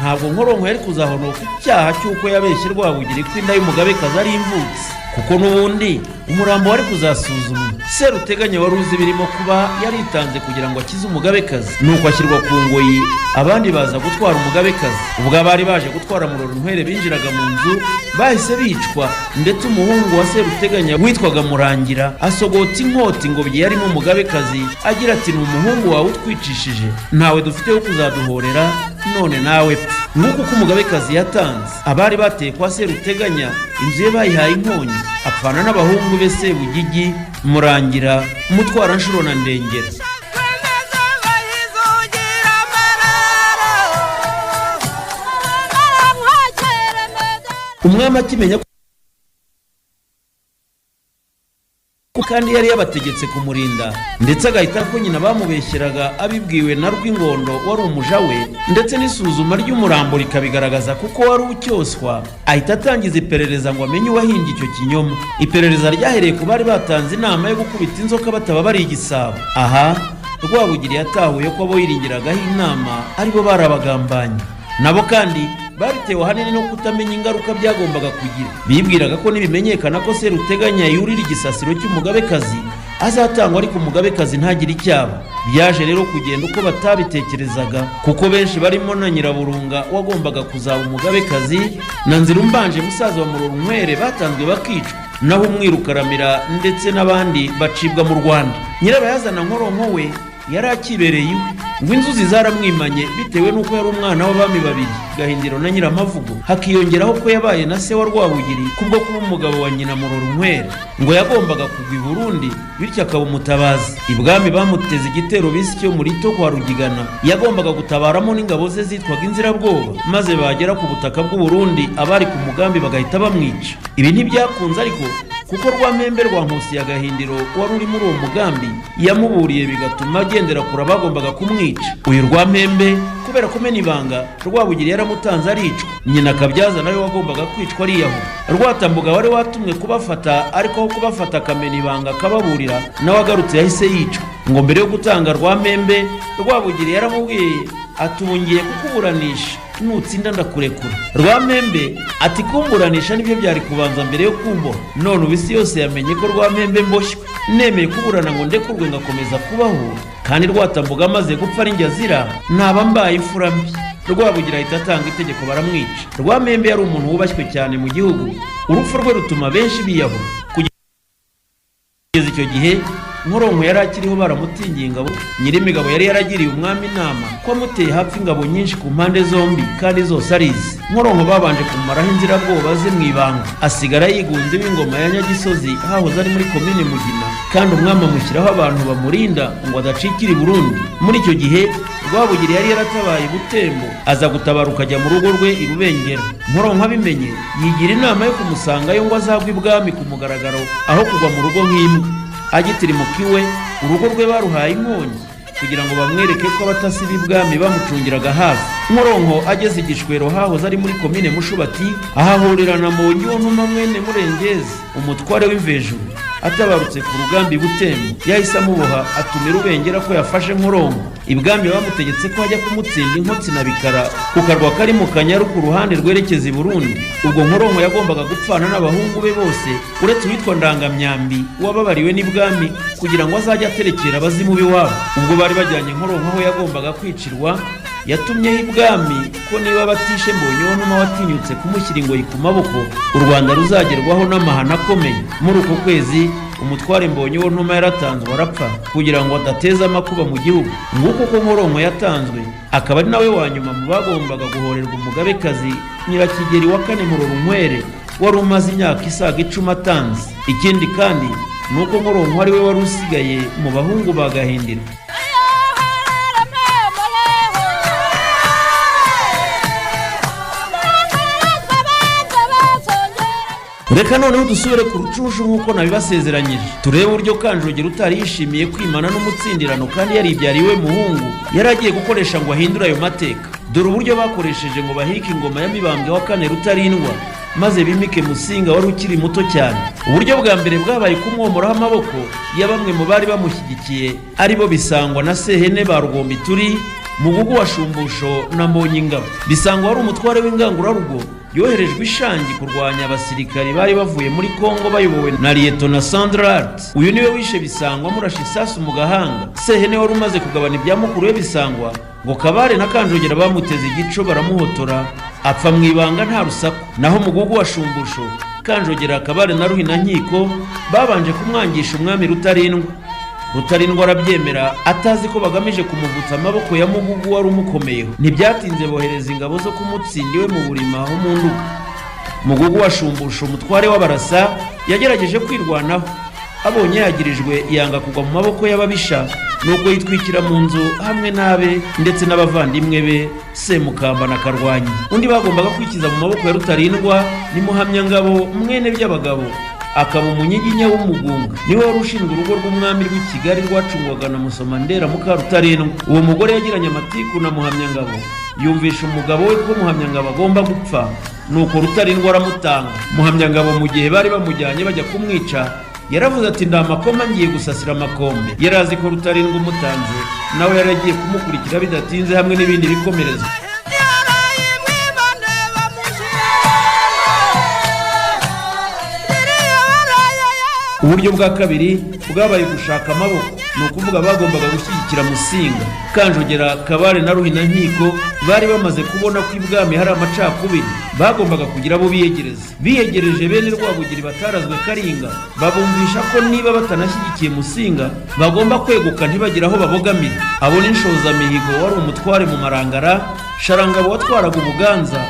ntabwo Nkoronko yari kuzahonoka icyaha cy'uko yabeshye Rwabugiri ko inda y'umugabekazi ari imvutsi, kuko n'ubundi umurambo wari kuzasuzumwa. Seruteganya wari uzi birimo kuba yaritanze kugira ngo akize umugabekazi, nuko ashyirwa ku ngoyi abandi baza gutwara umugabekazi. Ubwo abari baje gutwara Murorunkwere binjiraga mu nzu bahise bicwa, ndetse umuhungu wa Seruteganya witwaga Murangira asogota inkota ingobyi yarimo umugabekazi agira ati ni umuhungu wawe utwicishije, ntawe dufite wo kuzaduhorera none nawe pfa. Nuko uko umugabekazi yatanze abari bateye kwa Seruteganya inzu ye bayihaye inkonyi, apfana n'abahungu be Sebugigi, Murangira, Mutwaranshuro na Ndengera. umwami akimenya kandi yari yabategetse kumurinda, ndetse agahita ko nyina bamubeshyeraga abibwiwe na Rwingondo wari umuja we, ndetse n'isuzuma ry'umurambo rikabigaragaza kuko wari ucyoswa, ahita atangiza iperereza ngo amenye uwahimbye icyo kinyoma. Iperereza ryahereye ku bari batanze inama yo gukubita inzoka bataba bari igisabo. Aha Rwabugiri yatahuye ko abo yiringiragaho inama aribo barabagambanyi, nabo kandi baritewe ahanini no kutamenya ingaruka byagombaga kugira. Bibwiraga ko nibimenyekana ko Seruteganya yurira igisasiro cy'umugabekazi azatangwa, ariko umugabekazi ntagire icyaba. Byaje rero kugenda uko batabitekerezaga, kuko benshi barimo na Nyiraburunga wagombaga kuzaba umugabekazi na Nzirumbanje musaza wa Murorunkwere batanzwe bakicwa, naho Umwirukaramira ndetse n'abandi bacibwa mu Rwanda. Nyirabayazana Nkoronko we yari akibereye iwe, ngo inzuzi zaramwimanye bitewe n'uko yari umwana w'abami babiri, Gahindiro na Nyiramavugo, hakiyongeraho ko yabaye na se wa Rwabugiri kubwo kuba umugabo wa nyina Murorunkwere, ngo yagombaga kugwa i Burundi bityo akaba umutabazi. Ibwami bamuteze igitero bisi cyo muri to kwa Rugigana, yagombaga gutabaramo n'ingabo ze zitwaga Inzirabwoba, maze bagera ku butaka bw'u Burundi abari ku mugambi bagahita bamwica. Ibi ntibyakunze ariko kuko Rwamembe rwa Nkusi ya Gahindiro wari uri muri uwo mugambi yamuburiye, bigatuma agendera kure abagombaga kumwica. Uyu Rwamembe kubera kumena ibanga Rwabugiri yaramutanze aricwa, nyina Kabyaza nawe wagombaga kwicwa ariyahura. Rwatambuga wari watumwe kubafata, ariko aho kubafata akamena ibanga akababurira, nawe agarutse yahise yicwa. Ngo mbere yo gutanga Rwamembe, Rwabugiri yaramubwiye ati ubungiye kukuburanisha, nutsinda ndakurekura. Rwamembe ati kumburanisha nibyo byari kubanza mbere yo kumboha, none ubu isi yose yamenye ko Rwamembe mboshywe, nemeye kuburana ngo ndekurwe ngakomeza kubaho, kandi Rwatambuga amaze gupfa ari njye azira, naba mbaye imfura mbi. Rwabugira ahita atanga itegeko baramwica. Rwamembe yari umuntu wubashywe cyane mu gihugu, urupfu rwe rutuma benshi biyahura. Kugeza icyo gihe Nkoronko yari akiriho baramutingiye ingabo. Nyirimigabo yari yaragiriye umwami inama ko amuteye hafi ingabo nyinshi ku mpande zombi kandi zose arizi. Nkoronko babanje kumaraho Inzirabwoba ze mu ibanga, asigara yigunze w'ingoma ya Nyagisozi hahoze ari muri komine Mugina, kandi umwami amushyiraho abantu bamurinda ngo adacikira i Burundi. Muri icyo gihe Rwabugiri yari yaratabaye Butembo, aza gutabaruka ajya mu rugo rwe i Rubengera. Nkoronko abimenye yigira inama yo kumusangayo ngo azagwe ibwami ku mugaragaro aho kugwa mu rugo nk'imbwa. Agitirimuka iwe, urugo rwe baruhaye inkonyi kugira ngo bamwereke ko abatasi b'ibwami bamucungiraga hafi. Nkoronko ageze igishwero hahoze ari muri komine Mushubati, ahahurira na Mbonyuwontuma mwene Murengezi umutware w'Imvejuru. Atabarutse ku rugambi Butembo, yahise amuboha atumira Rubengera ko yafashe Nkoronko. Ibwami bamutegetse ko ajya kumutsinda Inkotsi na Bikara ku karwa kari mu Kanyaru ku ruhande rwerekeza i Burundi. Ubwo Nkoronko yagombaga gupfana n'abahungu be bose uretse uwitwa Ndangamyambi wababariwe n'ibwami kugira ngo azajye aterekera abazimu b'iwabo. Ubwo bari bajyanye Nkoronko aho yagombaga kwicirwa, yatumyeho ibwami ko niba batishe Mbonyuwontuma watinyutse kumushyira ingoyi ku maboko, u Rwanda ruzagerwaho n'amahano akomeye. Muri uko kwezi umutware Mbonyuwontuma yaratanzwe arapfa kugira ngo adateza amakuba mu gihugu. Nguko ko Nkoronko yatanzwe, akaba ari nawe wa nyuma mu bagombaga guhorerwa umugabekazi Nyirakigeri wa kane Murorunkwere wari umaze imyaka isaga 10 atanze. Ikindi kandi nuko Nkoronko ari we wari usigaye mu bahungu ba Gahindiro. Reka noneho dusubire ku rucunshu nk'uko nabibasezeranyije, turebe uburyo Kanjogera utari yishimiye kwimana n'umutsindirano kandi yaribyariwe muhungu yari agiye gukoresha ngo ahindure ayo mateka. Dore uburyo bakoresheje ngo bahike ingoma ya Mibambwe wa kane Rutarindwa, maze bimike Musinga wari ukiri muto cyane. Uburyo bwa mbere bwabaye kumwomoraho amaboko ya bamwe mu bari bamushyigikiye, aribo Bisangwa na Sehene ba Rugombi turi Mugugu wa Shumbusho na Mbonyingabo. Bisangwa wari umutware w'ingangurarugo, yoherejwe Ishangi kurwanya abasirikari bari bavuye muri Kongo bayobowe na Lieutenant Sandrart. Uyu niwe wishe Bisangwa murashe isasu mu gahanga. Sehene wari umaze kugabana ibya mukuru we Bisangwa, ngo Kabare na Kanjogera bamuteze igico baramuhotora, apfa mu ibanga nta rusaku. Naho Mugugu wa Shumbusho, Kanjogera, Kabare na Ruhinankiko babanje kumwangisha umwami Rutarindwa. Rutarindwa arabyemera, atazi ko bagamije kumuvutsa amaboko ya Mugugu wari umukomeyeho. Ntibyatinze bohereza ingabo zo kumutsinda iwe mu Burima ho mu Nduga. Mugugu wa Shumbusho umutware w'abarasa yagerageje kwirwanaho, abonye yagirijwe yanga kugwa mu maboko y'ababisha nuko yitwikira mu nzu hamwe n'abe ndetse n'abavandimwe be Semukamba na Karwanyi. Undi bagombaga kwikiza mu maboko ya Rutarindwa ni Muhamyangabo mwene by'abagabo, akaba umunyiginya w'umugunga, niwe wari ushinzwe urugo rw'umwami rw'i Kigali rwacungwaga na Musomandera muka Rutarindwa. Uwo mugore yagiranye amatiku na Muhamyangabo, yumvisha umugabo we ko Muhamyangabo agomba gupfa, nuko Rutarindwa aramutanga. Muhamyangabo mu gihe bari bamujyanye bajya kumwica yaravuze ati ndamakoma ngiye gusasira amakombe. Yarazi ko Rutarindwa umutanze nawe yaragiye kumukurikira bidatinze hamwe n'ibindi bikomerezo. Uburyo bwa kabiri bwabaye gushaka amaboko, ni ukuvuga bagombaga gushyigikira Musinga. Kanjogera, Kabare na Ruhinankiko bari bamaze kubona ko ibwami hari amacakubiri, bagombaga kugira abo biyegereje bene Rwabugiri batarazwe Karinga, babumvisha ko niba batanashyigikiye Musinga bagomba kweguka ntibagira aho babogamira. Abo ni Nshozamihigo wari umutware mu Marangara, Sharangabo watwaraga Ubuganza,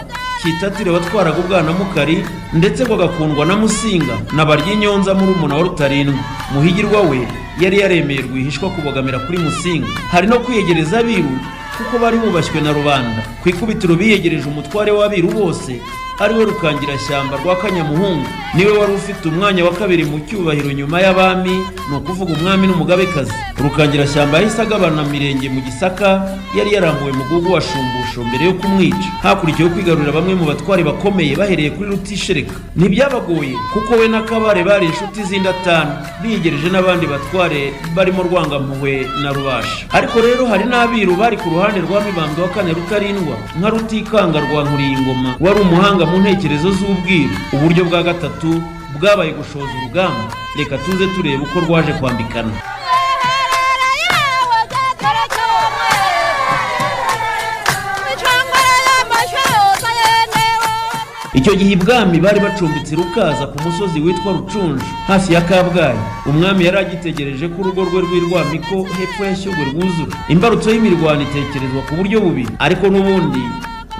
Kitatire watwaraga Ubwanamukari ndetse ngo Gakundwa na Musinga na Baryinyonza murumuna wa Rutarindwa. Muhigirwa we yari yaremeye rwihishwa kubogamira kuri Musinga. Hari no kwiyegereza abiru kuko bari bubashywe na rubanda. Ku ikubitiro biyegereje umutware w'abiru bose ariwe Rukangirashyamba rwa Kanyamuhungu, niwe wari ufite umwanya wa kabiri mu cyubahiro nyuma y'abami, ni ukuvuga umwami n'umugabekazi. Rukangirashyamba yahise agabana Mirenge mu Gisaka, yari yarambuwe Mugugu wa Shumbusho mbere yo kumwica. Hakurikiyeho kwigarurira bamwe mu batware bakomeye bahereye kuri Rutishereka. Ntibyabagoye kuko we na Kabare bari inshuti z'indatana, biyegereje n'abandi batware barimo Rwangampuhwe na Rubasha. Ariko rero hari n'abiru bari ku ruhande rwa Mibambwe wa kane Rutarindwa, nka Rutikanga rwa Nkuriyingoma wari umuhanga mu ntekerezo z'ubwiru. Uburyo bwa gatatu bwabaye gushoza urugamba. Reka tuze turebe uko rwaje kwambikana. Icyo gihe ibwami bari bacumbitse Rukaza ku musozi witwa Rucunju hafi ya Kabgayi. Umwami yari agitegereje ko urugo rwe rw'Irwamiko hepfo ya Shyogwe rwuzura. Imbarutso y'imirwano itekerezwa ku buryo bubiri, ariko n'ubundi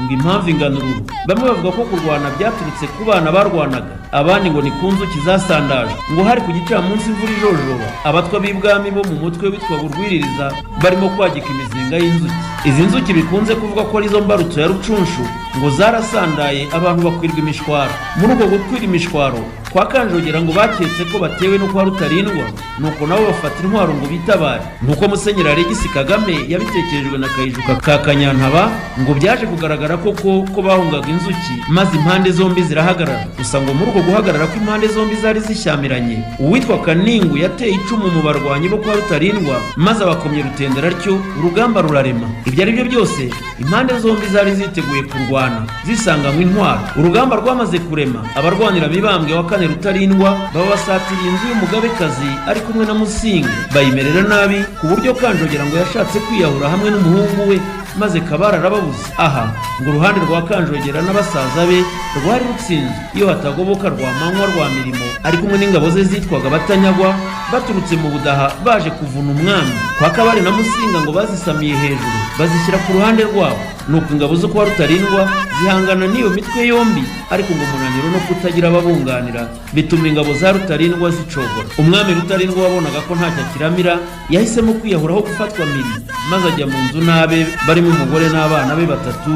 ngo impamvu ingana uruhu. Bamwe bavuga ko kurwana byaturutse ku bana barwanaga, abandi ngo ni ku nzuki zasandaje. Ngo hari ku gicamunsi imvura ijojoba, abatwa b'ibwami bo mu mutwe witwa Urwiririza barimo kwagika imizinga y'inzuki. Izi nzuki bikunze kuvuga ko arizo mbarutso ya Rucunshu, ngo zarasandaye abantu bakwirwa imishwaro. Muri uko gukwira imishwaro kwa Kanjogera ngo baketse ko batewe no kwa Rutarindwa, nuko nabo bafata intwaro ngo bitabare. Nuko Musenyeri Alegisi Kagame yabitekerejwe na Kayijuka ka Kanyantaba, ngo byaje kugaragara ko bahungaga inzuki maze impande zombi zirahagarara. Gusa ngo muri uko guhagarara ko impande zombi zari zishyamiranye, uwitwa Kaningu yateye icumu mu barwanyi bo kwa Rutarindwa maze abakomye Rutendera atyo urugamba rurarema. Ibyo ari byo byose impande zombi zari ziteguye kurwana zisanganywe intwaro. Urugamba rwamaze kurema, abarwanira Mibambwe wa kane Rutarindwa baba basatiriye inzu y'umugabekazi ari kumwe na Musinga, bayimerera nabi ku buryo Kanjogera ngo yashatse kwiyahura hamwe n'umuhungu we, maze Kabara arababuza. Aha ngo uruhande rwa Kanjogera n'abasaza be rwari rutsinzwe iyo hatagoboka Rwamanywa rwa Mirimo ari kumwe n'ingabo ze zitwaga Batanyagwa, baturutse mu Budaha baje kuvuna umwami. Kwa Kabare na Musinga ngo bazisamiye hejuru bazishyira ku ruhande rwabo, nuko ingabo zo kwa Rutarindwa zihangana n'iyo mitwe yombi, ariko ngo umunaniro no kutagira ababunganira bituma ingabo za Rutarindwa zicogora. Umwami Rutarindwa wabonaga ko ntacyo akiramira yahisemo kwiyahuraho gufatwa miri, maze ajya mu nzu n'abe barimo umugore n'abana be batatu,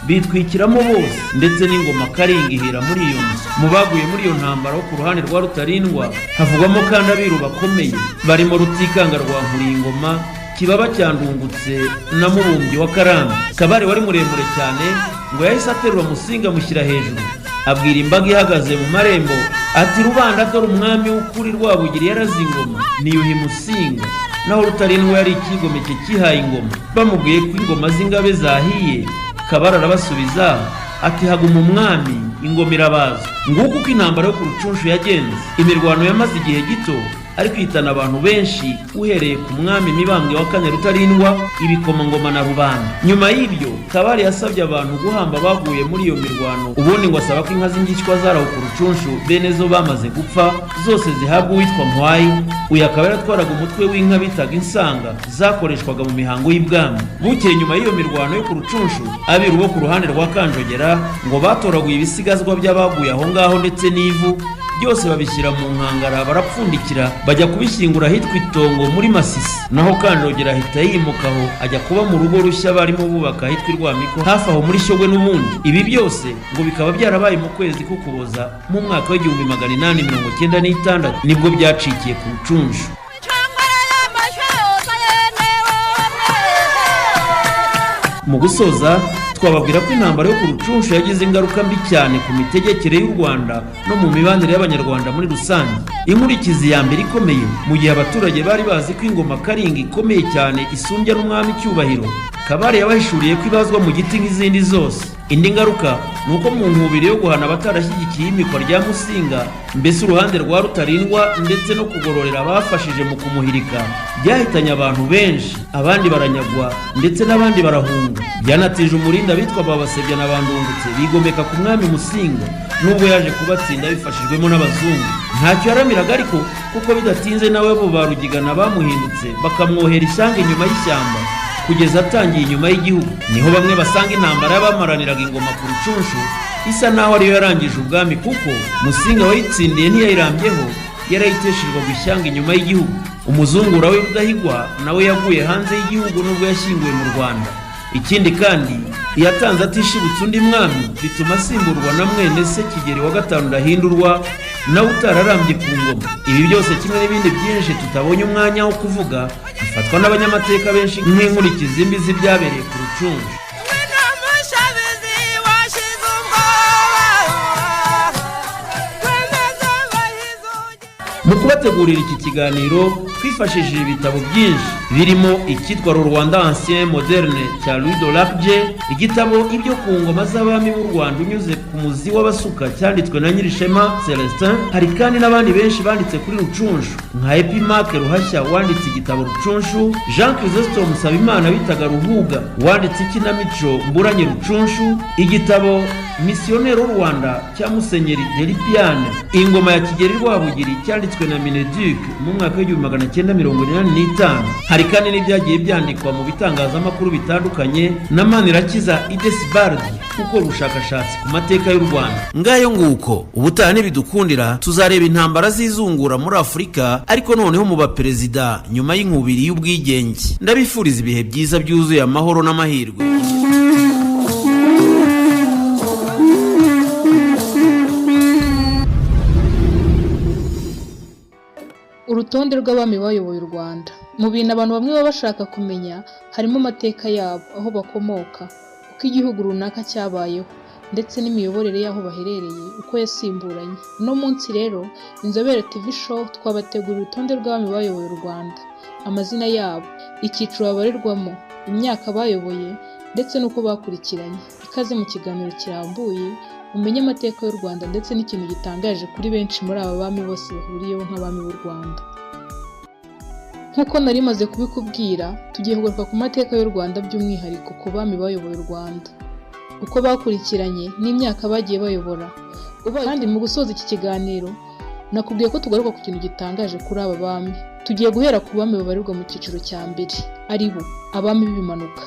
bitwikiramo bose ndetse n'ingoma Karinga ihera muri iyo nzu. Mu baguye muri iyo ntambara wo ku ruhande rwa Rutarindwa havugwamo kandi abiru bakomeye barimo Rutikanga rwa Nkuriyingoma, Kibaba cya Ndungutse na Mubumbyi wa Karamba. Kabare wari muremure cyane ngo yahise aterura Musinga amushyira hejuru, abwira imbaga ihagaze mu marembo ati rubanda dore umwami w'ukuri Rwabugiri yarazi ingoma niyuhi Musinga. Naho Rutarindwa yari ikigomeke kihaye ingoma. Bamubwiye ko ingoma z'ingabe zahiye, Kabara arabasubiza ati haguma umwami ingoma irabazwa. Nguko uko intambara yo ku Rucunshu yagenze. Imirwano yamaze igihe gito ariko ihitana abantu benshi, uhereye ku mwami Mibambwe wa kane Rutarindwa, ibikomangoma na rubanda. Nyuma y'ibyo Kabare yasabye abantu guhamba baguye muri iyo mirwano, ubundi ngo asaba ko inka z'ingishywa zaraho ku Rucunshu bene zo bamaze gupfa zose zihabwa uwitwa Ntwayi. Uyu akaba yaratwaraga umutwe w'inka bitaga insanga zakoreshwaga mu mihango y'ibwami. Bukeye nyuma y'iyo mirwano yo ku Rucunshu, abiru bo ku ruhande rwa Kanjogera ngo batoraguye ibisigazwa by'abaguye aho ngaho ndetse n'ivu byose babishyira mu nkangara barapfundikira bajya kubishyingura ahitwa Itongo muri Masisi. Naho Kanjogera ahita yimukaho ajya kuba mu rugo rushya barimo bubaka ahitwa Rwamiko hafi aho muri Shyogwe n'ubundi. Ibi byose ngo bikaba byarabaye mu kwezi k'Ukuboza mu mwaka w'1896 nibwo byacikiye ku Rucunshu. Mu gusoza twababwira ko intambara yo ku Rucunshu yagize ingaruka mbi cyane ku mitegekere y'u Rwanda no mu mibanire y'abanyarwanda muri rusange. Inkurikizi ya mbere ikomeye mu gihe abaturage bari bazi ko ingoma Karinga ikomeye cyane isumbya n'umwami Cyubahiro, Kabare yabahishuriye ko ibazwa mu giti nk'izindi zose. Indi ngaruka ni uko mu nkubiri yo guhana abatarashyigikiye imikwa rya Musinga, mbese uruhande rwa Rutarindwa ndetse no kugororera abafashije mu kumuhirika, byahitanye abantu benshi, abandi baranyagwa ndetse n'abandi barahunga. Byanatije umurinda bitwa Babasebya na Bandungutse bigomeka ku mwami Musinga nubwo yaje kubatsinda bifashijwemo n'abazungu. Ntacyo yaramiraga ariko kuko bidatinze nawe bo barugigana bamuhindutse bakamwohera ishyanga inyuma y'ishyamba kugeza atangiye inyuma y'igihugu. Niho bamwe basanga intambara y'abamaraniraga ingoma ku Rucunshu isa naho ariyo yarangije ubwami, kuko Musinga wayitsindiye ntiyayirambyeho, yarayiteshejwe gushyanga inyuma y'igihugu. Umuzungura we Rudahigwa nawe yaguye hanze y'igihugu nubwo yashyinguwe mu Rwanda. Ikindi kandi yatanze atishibutse undi mwami bituma asimburwa na mwene se Kigeli wa gatanu Ndahindurwa nawe utararambye ku ngoma. Ibi byose kimwe n'ibindi byinshi tutabonye umwanya wo kuvuga bifatwa n'abanyamateka benshi nk'inkurikizi mbi z'ibyabereye ku Rucunshu. Mu kubategurira iki kiganiro twifashishije ibitabo byinshi birimo icyitwa Rwanda Ancien Moderne cya Louis de Lacge, igitabo ibyo ku ngoma z'abami b'u Rwanda unyuze ku muzi w'abasuka cyanditswe na Nyirishema Celestin. Hari kandi n'abandi benshi banditse kuri Rucunshu nka Epimake Ruhashya wanditse igitabo Rucunshu, Jean Chrysostome Musabimana bitaga Ruhuga wanditse ikinamico Mburanye Rucunshu, igitabo Missionnaire w'u Rwanda cya Musenyeri Delipiane, ingoma ya Kigeli Rwabugiri cyanditswe na Mineduc mu mwaka w'1985. Hari kandi n'ibyagiye byandikwa mu bitangazamakuru bitandukanye na Manirakiza Idesbard ukora ubushakashatsi ku mateka y'u Rwanda. Ngayo nguko ubutaha nibidukundira tuzareba intambara z'izungura muri Afurika, ariko noneho mu baperezida nyuma y'inkubiri y'ubwigenge. Ndabifuriza ibihe byiza byuzuye amahoro n'amahirwe. Urutonde rw'abami bayoboye u Rwanda. Mu bintu abantu bamwe baba bashaka kumenya harimo amateka yabo, aho bakomoka, uko igihugu runaka cyabayeho, ndetse n'imiyoborere y'aho baherereye uko yasimburanye. Uno munsi rero Inzobere TV show twabategura urutonde rw'abami bayoboye u Rwanda, amazina yabo, icyiciro babarirwamo, imyaka bayoboye ndetse n'uko bakurikiranye. Ikaze mu kiganiro kirambuye umenye amateka y'u Rwanda ndetse n'ikintu gitangaje kuri benshi muri aba bami bose bahuriyeho nk'abami b'u Rwanda. Nk'uko nari maze kubikubwira, tugiye kugaruka ku mateka y'u Rwanda by'umwihariko ku bami bayoboye u Rwanda, uko bakurikiranye n'imyaka bagiye bayobora. Kandi mu gusoza iki kiganiro nakubwiye ko tugaruka ku kintu gitangaje kuri aba bami. Tugiye guhera ku bami babarirwa mu cyiciro cya mbere, ari bo abami b'ibimanuka,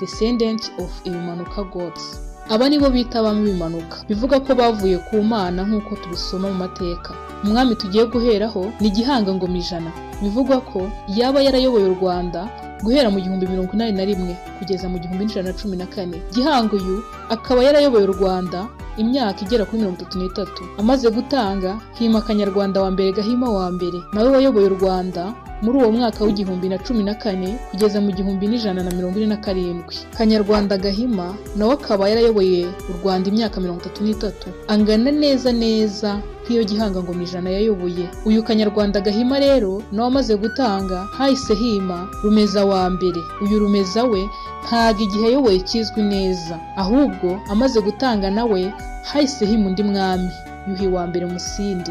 descendants of ibimanuka gods. Aba nibo bita abami b'ibimanuka, bivuga ko bavuye ku Mana nk'uko tubisoma mu mateka. Umwami tugiye guheraho ni Gihanga Ngoma Ijana, bivugwa ko yaba yarayoboye u Rwanda guhera mu 1081 kugeza mu 1114. Gihanga uyu akaba yarayoboye u Rwanda imyaka igera kuri 33. Amaze gutanga hima Kanyarwanda wa mbere Gahima wa mbere, nawe wayoboye u Rwanda muri uwo mwaka w'1014 kugeza mu 1147. Kanyarwanda Gahima nawe akaba yarayoboye u Rwanda imyaka 33, angana neza nk'iyo Gihanga Ngoma Ijana yayoboye. Uyu Kanyarwanda Gahima rero nawe amaze gutanga hahise hima Rumeza wa mbere. Uyu Rumeza we ntago igihe yayoboye kizwi neza, ahubwo amaze gutanga nawe hahise hima undi mwami Yuhi wa mbere Musindi.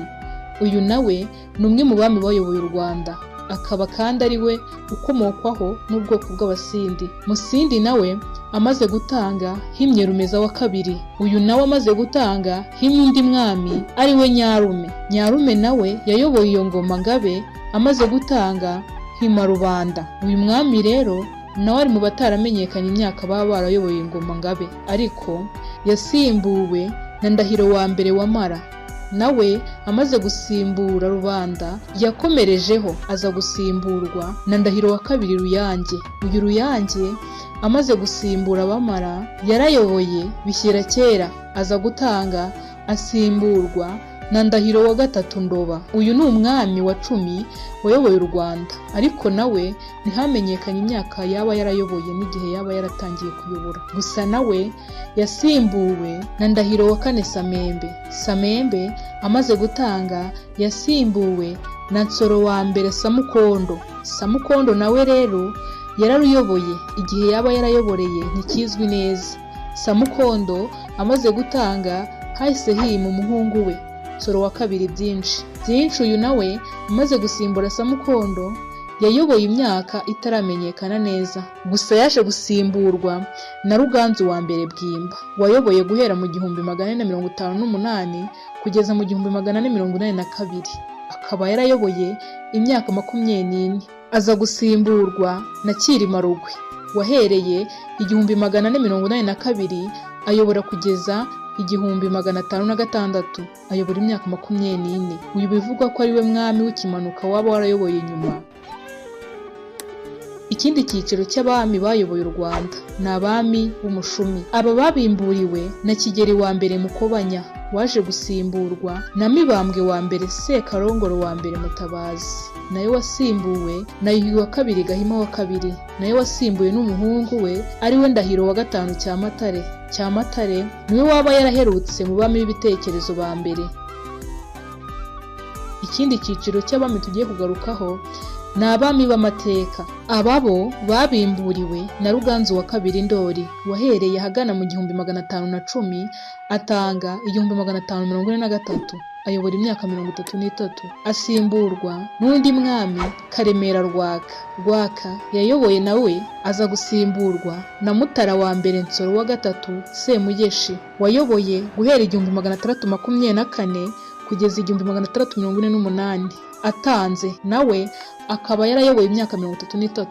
Uyu nawe ni umwe mu bami bayoboye u Rwanda, akaba kandi ari we ukomokwaho n'ubwoko bw'Abasindi. Musindi nawe amaze gutanga himye Rumeza wa kabiri. Uyu nawe amaze gutanga himye undi mwami ari we Nyarume. Nyarume nawe yayoboye iyo ngoma Ngabe, amaze gutanga hima Rubanda. Uyu mwami rero nawe ari mu bataramenyekanye imyaka baba barayoboye ingoma Ngabe, ariko yasimbuwe na Ndahiro wa mbere wa Mara. nawe amaze gusimbura Rubanda yakomerejeho aza gusimburwa na Ndahiro wa kabiri Ruyange. Uyu Ruyange amaze gusimbura Bamara yarayoboye bishyira kera aza gutanga asimburwa na Ndahiro wa gatatu Ndoba. Uyu ni umwami wa 10 wayoboye u Rwanda, ariko nawe ntihamenyekanye imyaka yaba yarayoboye n'igihe yaba yaratangiye kuyobora. Gusa nawe yasimbuwe na Ndahiro wa kane Samembe. Samembe amaze gutanga yasimbuwe na Nsoro wa mbere Samukondo. Samukondo nawe rero yararuyoboye, igihe yaba yarayoboreye ntikizwi neza. Samukondo amaze gutanga hahise hima umuhungu we Nsoro wa kabiri byinshi. Uyu nawe amaze gusimbura Samukondo yayoboye imyaka itaramenyekana neza, gusa yaje gusimburwa na Ruganzu wa mbere Bwimba wayoboye guhera mu 1458 kugeza mu 1482. Akaba yarayoboye imyaka 24. Aza gusimburwa na Cyilima Rugwe wahereye 1482 ayobora kugeza 1506, ayobora imyaka 24. Uyu bivugwa ko ari we mwami w'ikimanuka waba warayoboye nyuma. Ikindi cyiciro cy'abami bayoboye u Rwanda ni abami b'umushumi. Aba babimburiwe na Kigeli wa mbere Mukobanya waje gusimburwa na Mibambwe wa mbere Sekarongoro wa mbere Mutabazi, naye wasimbuwe na Yuhi wa kabiri Gahima wa kabiri, naye wasimbuwe n'umuhungu we ari we Ndahiro wa gatanu Cyamatare. Cyamatare niwe waba yaraherutse mu bami b'ibitekerezo ba mbere. Ikindi cyiciro cy'abami tugiye kugarukaho ni abami b'amateka. Ababo babimburiwe na Ruganzu wa kabiri Ndori wahereye hagana mu 1510 atanga 1543, ayobora imyaka 33. Asimburwa n'undi mwami Karemera Rwaka. Rwaka yayoboye nawe aza gusimburwa na Mutara wa mbere Nsoro wa gatatu Semugeshi wayoboye guhera 1624 kugeza 1648. Atanze nawe akaba yarayoboye imyaka 33.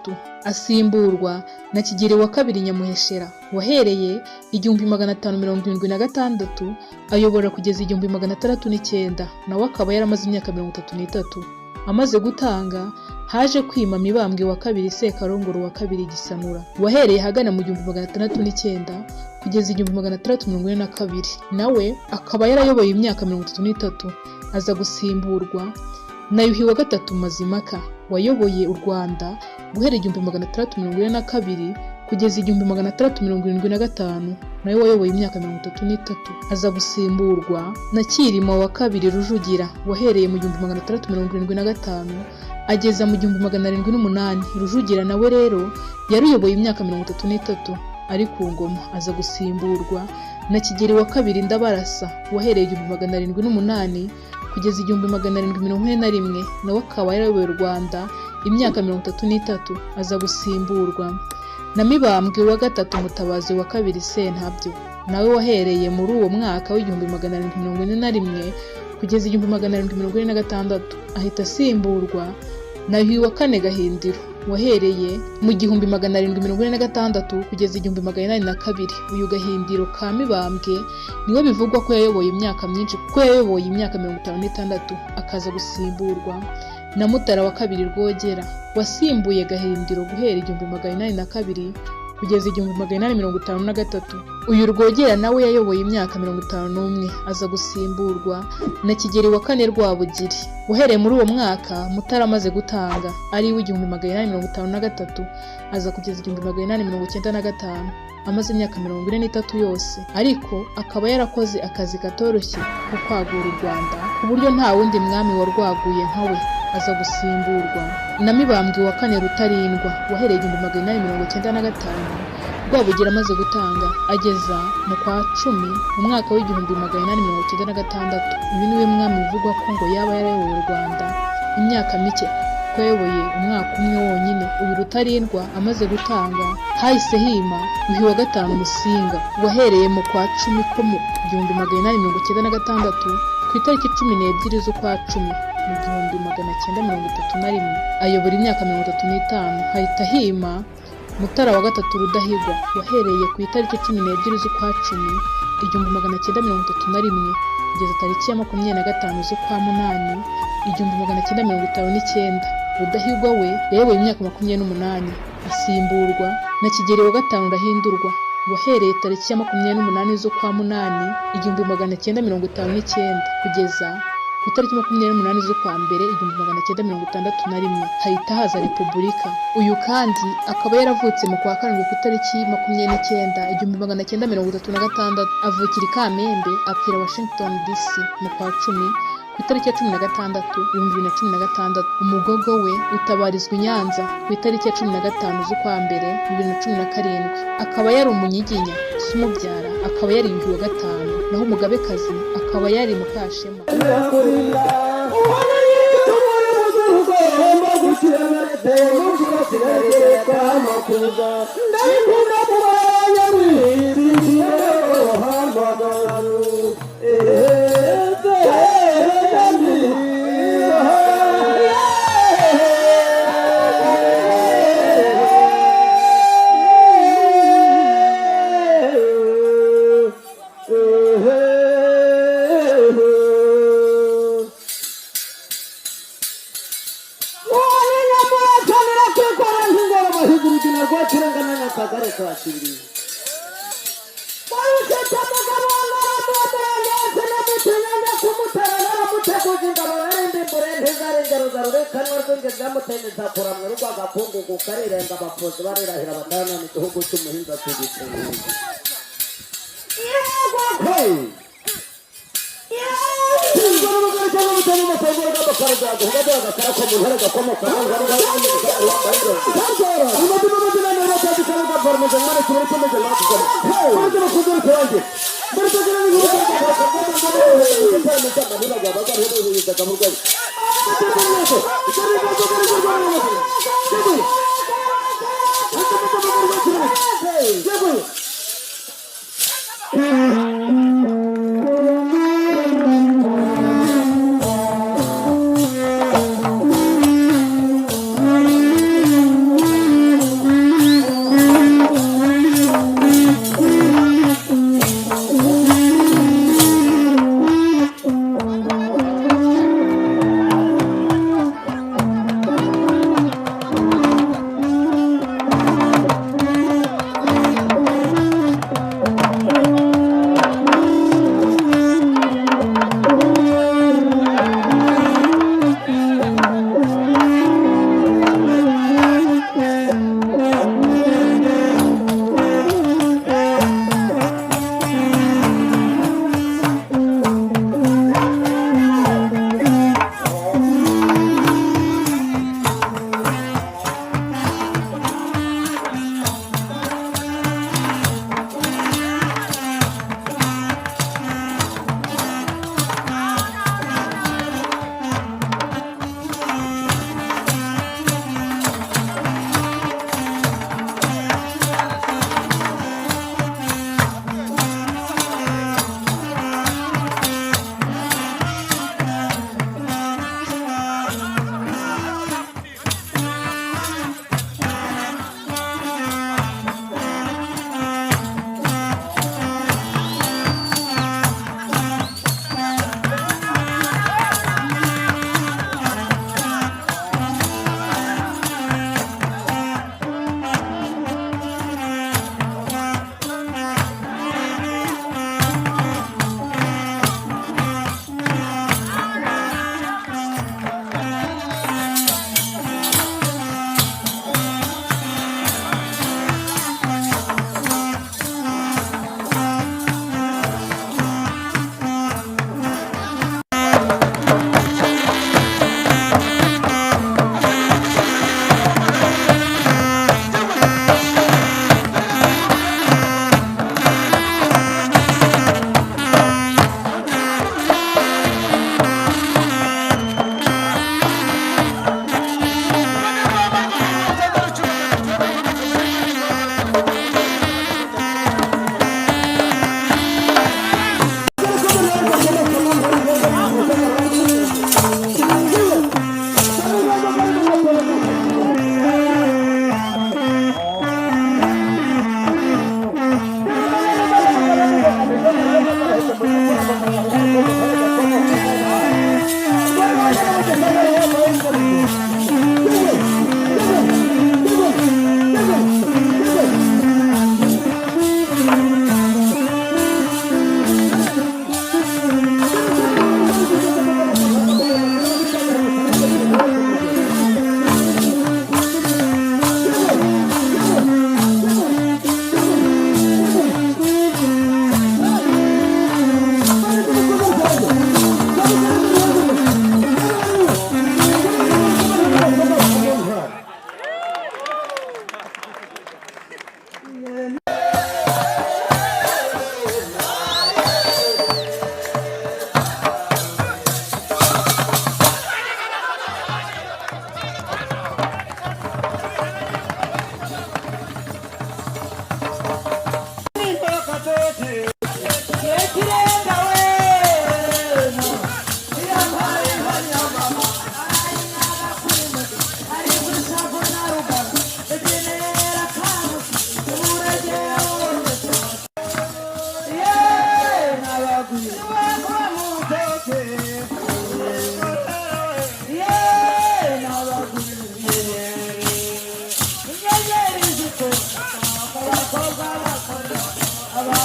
Asimburwa na Kigeli wa kabiri Nyamuheshera wahereye 1576 ayobora kugeza 1609, nawe akaba yaramaze imyaka 33. Amaze gutanga haje kwima Mibambwe wa kabiri Sekarongoro wa kabiri Gisanura wahereye hagana mu 1609 kugeza 1642, nawe akaba yarayoboye imyaka 33. Aza gusimburwa na Yuhi wa gatatu Mazimaka wayoboye u Rwanda guhera 1642 kugeza 1675, nawe wayoboye imyaka 33. Aza gusimburwa na Cyilima wa kabiri Rujugira wahereye mu 1675 ageza mu 1708. Rujugira nawe rero yaruyoboye imyaka 33 ari ku ngoma. Aza gusimburwa na Kigeli wa kabiri Ndabarasa wahereye 1708 kugeza 1741, nawe akaba yarayoboye u Rwanda imyaka 33. Aza gusimburwa na Mibambwe wa gatatu Mutabazi wa kabiri Sentabyo, nawe wahereye muri uwo mwaka w'1741 kugeza 1746. Ahita asimburwa na Yuhi wa kane Gahindiro wahereye mu 1746 kugeza 1802. Uyu Gahindiro ka Mibambwe niwe bivugwa ko yayoboye imyaka myinshi kuko yayoboye imyaka 56. Akaza gusimburwa na Mutara wa kabiri Rwogera wasimbuye Gahindiro guhera 1802 kugeza 1853. Uyu Rwogera nawe yayoboye imyaka 51. Aza gusimburwa na Kigeli wa kane Rwabugiri uhereye muri uwo mwaka Mutara amaze gutanga ari w'1853 aza kugeza 1895, amaze imyaka 43 yose, ariko akaba yarakoze akazi katoroshye ko kwagura u Rwanda ku buryo nta wundi mwami warwaguye nkawe. Aza gusimburwa na Mibambwe wa kane Rutarindwa wahereye 1895. Rwabugiri amaze gutanga ageza mu kwa 10 mu mwaka w'1896. Uyu niwe mwami uvugwa ko ngo yaba yarayoboye u Rwanda imyaka mike ko yayoboye umwaka umwe wonyine. Uyu Rutarindwa amaze gutanga hahise hima Yuhi wa gatanu Musinga wahereye mu kwa 10 ko mu 1896 ku itariki 12 z'ukwa 10 mu 1931 ayobora imyaka 35. Hahita hima Mutara wa gatatu Rudahigwa wahereye ku itariki 12 z'ukwa 10 1931 kugeza tariki ya 25 z'ukwa munani 1959. Rudahigwa we yayoboye imyaka 28 asimburwa na Kigeli wa gatanu Ndahindurwa wahereye tariki ya 28 z'ukwa munani 1959 kugeza ku itariki 28 z'ukwa mbere 1961 hahita haza repubulika. Uyu kandi akaba yaravutse mu kwa karindwi ku itariki 29 1936 avukira i Kamembe apfira Washington DC mu kwa 10 ku itariki ya 16 2016. Umugogo we utabarizwa i Nyanza ku itariki ya 15 z'ukwa mbere 2017. Akaba yari umunyiginya, Sumubyara akaba yari Yuhi wa gatanu, naho umugabekazi akaba yari Mukashema.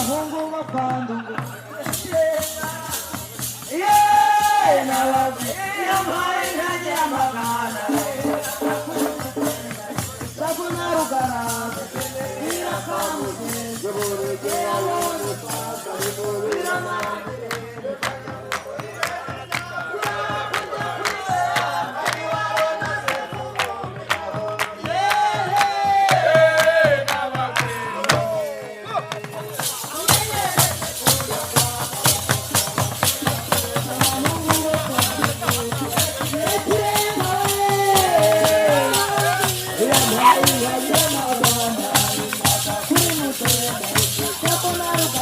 abahungu bakandungu yeee nabazi iyo mpaye ntagira amagana sabu na rugaraza irakamugeze buregera abone sasa biramana Gakondo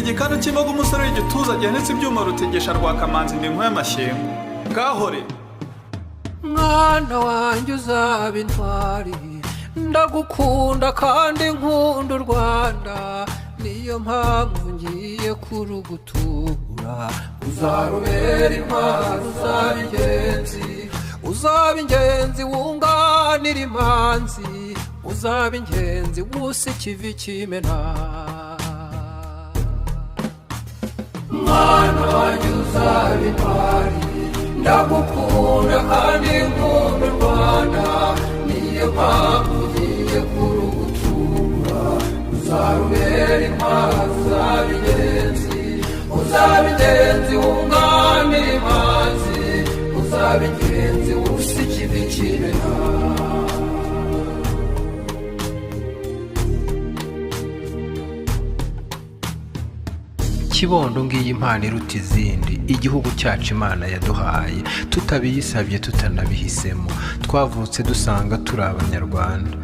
igikanu cy'imboga umusore w'igituza gihanitse ibyuma rutegesha rwakamanzi ndinko y'amashyengo gahore mwana wanjye uzaba intwari ndagukunda kandi nkunda u Rwanda niyo mpamvu ngiye kurugutura uzarubera intwari uzaba ingenzi wunganira imanzi uzaba ingenzi wusa ikivi kimena mwana wanjye uzaba intwari ndagukunda kandi nkunda u Rwanda niyo mpamvu ugiye kurugutura uzarubera intwari uzaba ingenzi wunganira imanzi uzaba ingenzi wusa ikivi kimena kibondo ngiyi impano iruta izindi igihugu cyacu Imana yaduhaye tutabiyisabye tutanabihisemo twavutse dusanga turi abanyarwanda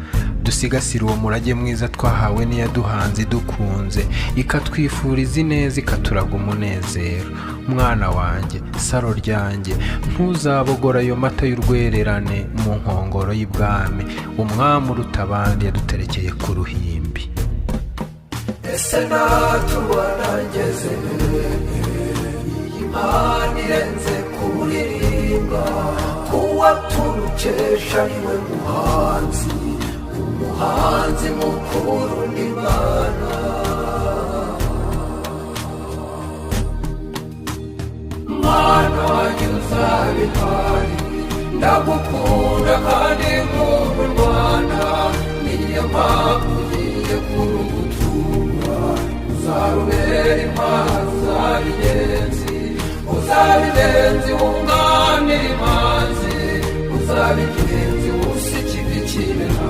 dusigasira uwo murage mwiza twahawe n'iyaduhanze idukunze ikatwifuriza ineza ikaturaga umunezero mwana wanjye saro ryanjye ntuzabogora ayo mata y'urwererane mu nkongoro y'ibwami umwami uruta abandi yaduterekeye ku ruhimbi ese naturwana ngeze iyi mpano irenze kuririmba kuwa turukesha niwe umuhanzi mukuru n'Imana mwana wanjye uzaba intwari ndagukunda kandi nkunda u Rwanda niyo mpamvu ugiye kurugutura uzarubera intwari uzaba ingenzi wunganira imanzi uzaba ingenzi wusa ikivi kimena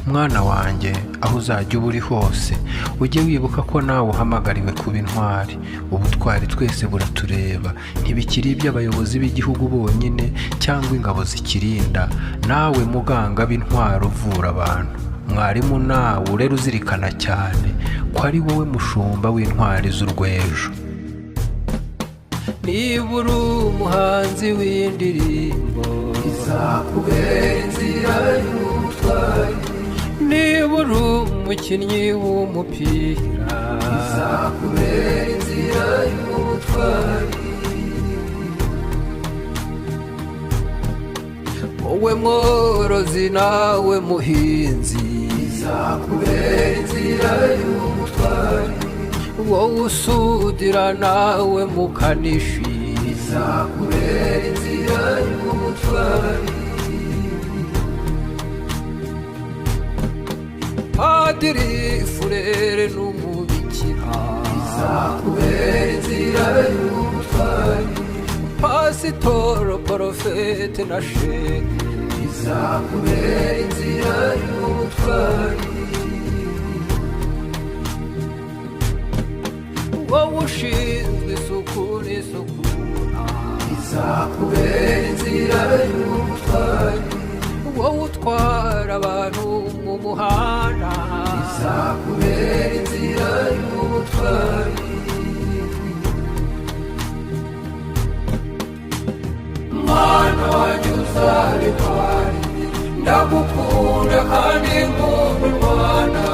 mwana wanjye aho uzajya uba uri hose ujye wibuka ko nawe uhamagariwe kuba intwari ubutwari twese buratureba ntibikiri iby'abayobozi b'igihugu bonyine cyangwa ingabo zikirinda nawe muganga b'intwari uvura abantu mwarimu nawe urera uzirikana cyane ko ari wowe mushumba w'intwari z'urwejo niba uri umuhanzi w'indirimbo izakubera inzira y'ubutwari niba uri umukinnyi w'umupira izakubera inzira y'ubutwari wowe mworozi nawe muhinzi izakubera inzira y'ubutwari wowe usudira nawe mukanishi izakubera inzira y'ubutwari padiri furere n'umubikira izakubera inzira y'ubutwari pasitoro porofete na sheke izakubera inzira y'ubutwari wowe ushinzwe isuku n'isukura izakubera inzira y'ubutwari wowe utwara abantu mu muhanda izakubera inzira y'ubutwari mwana wanjye uzaba intwari ndagukunda kandi nkunda u Rwanda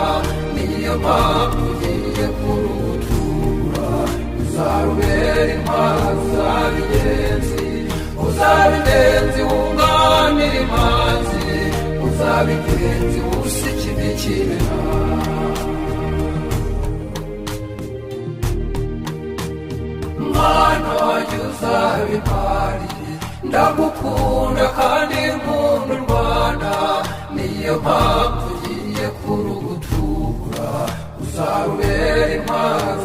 niyo mpamvu ugiye kurugutura uzarubera intwari uzaba ingenzi wunganira imanzi uzaba ingenzi wusa ikivi kimena mwana wanjye uzaba intwari ndagukunda kandi nkunda u Rwanda niyo mpamvu ugiye kurugutura uzarubera intwari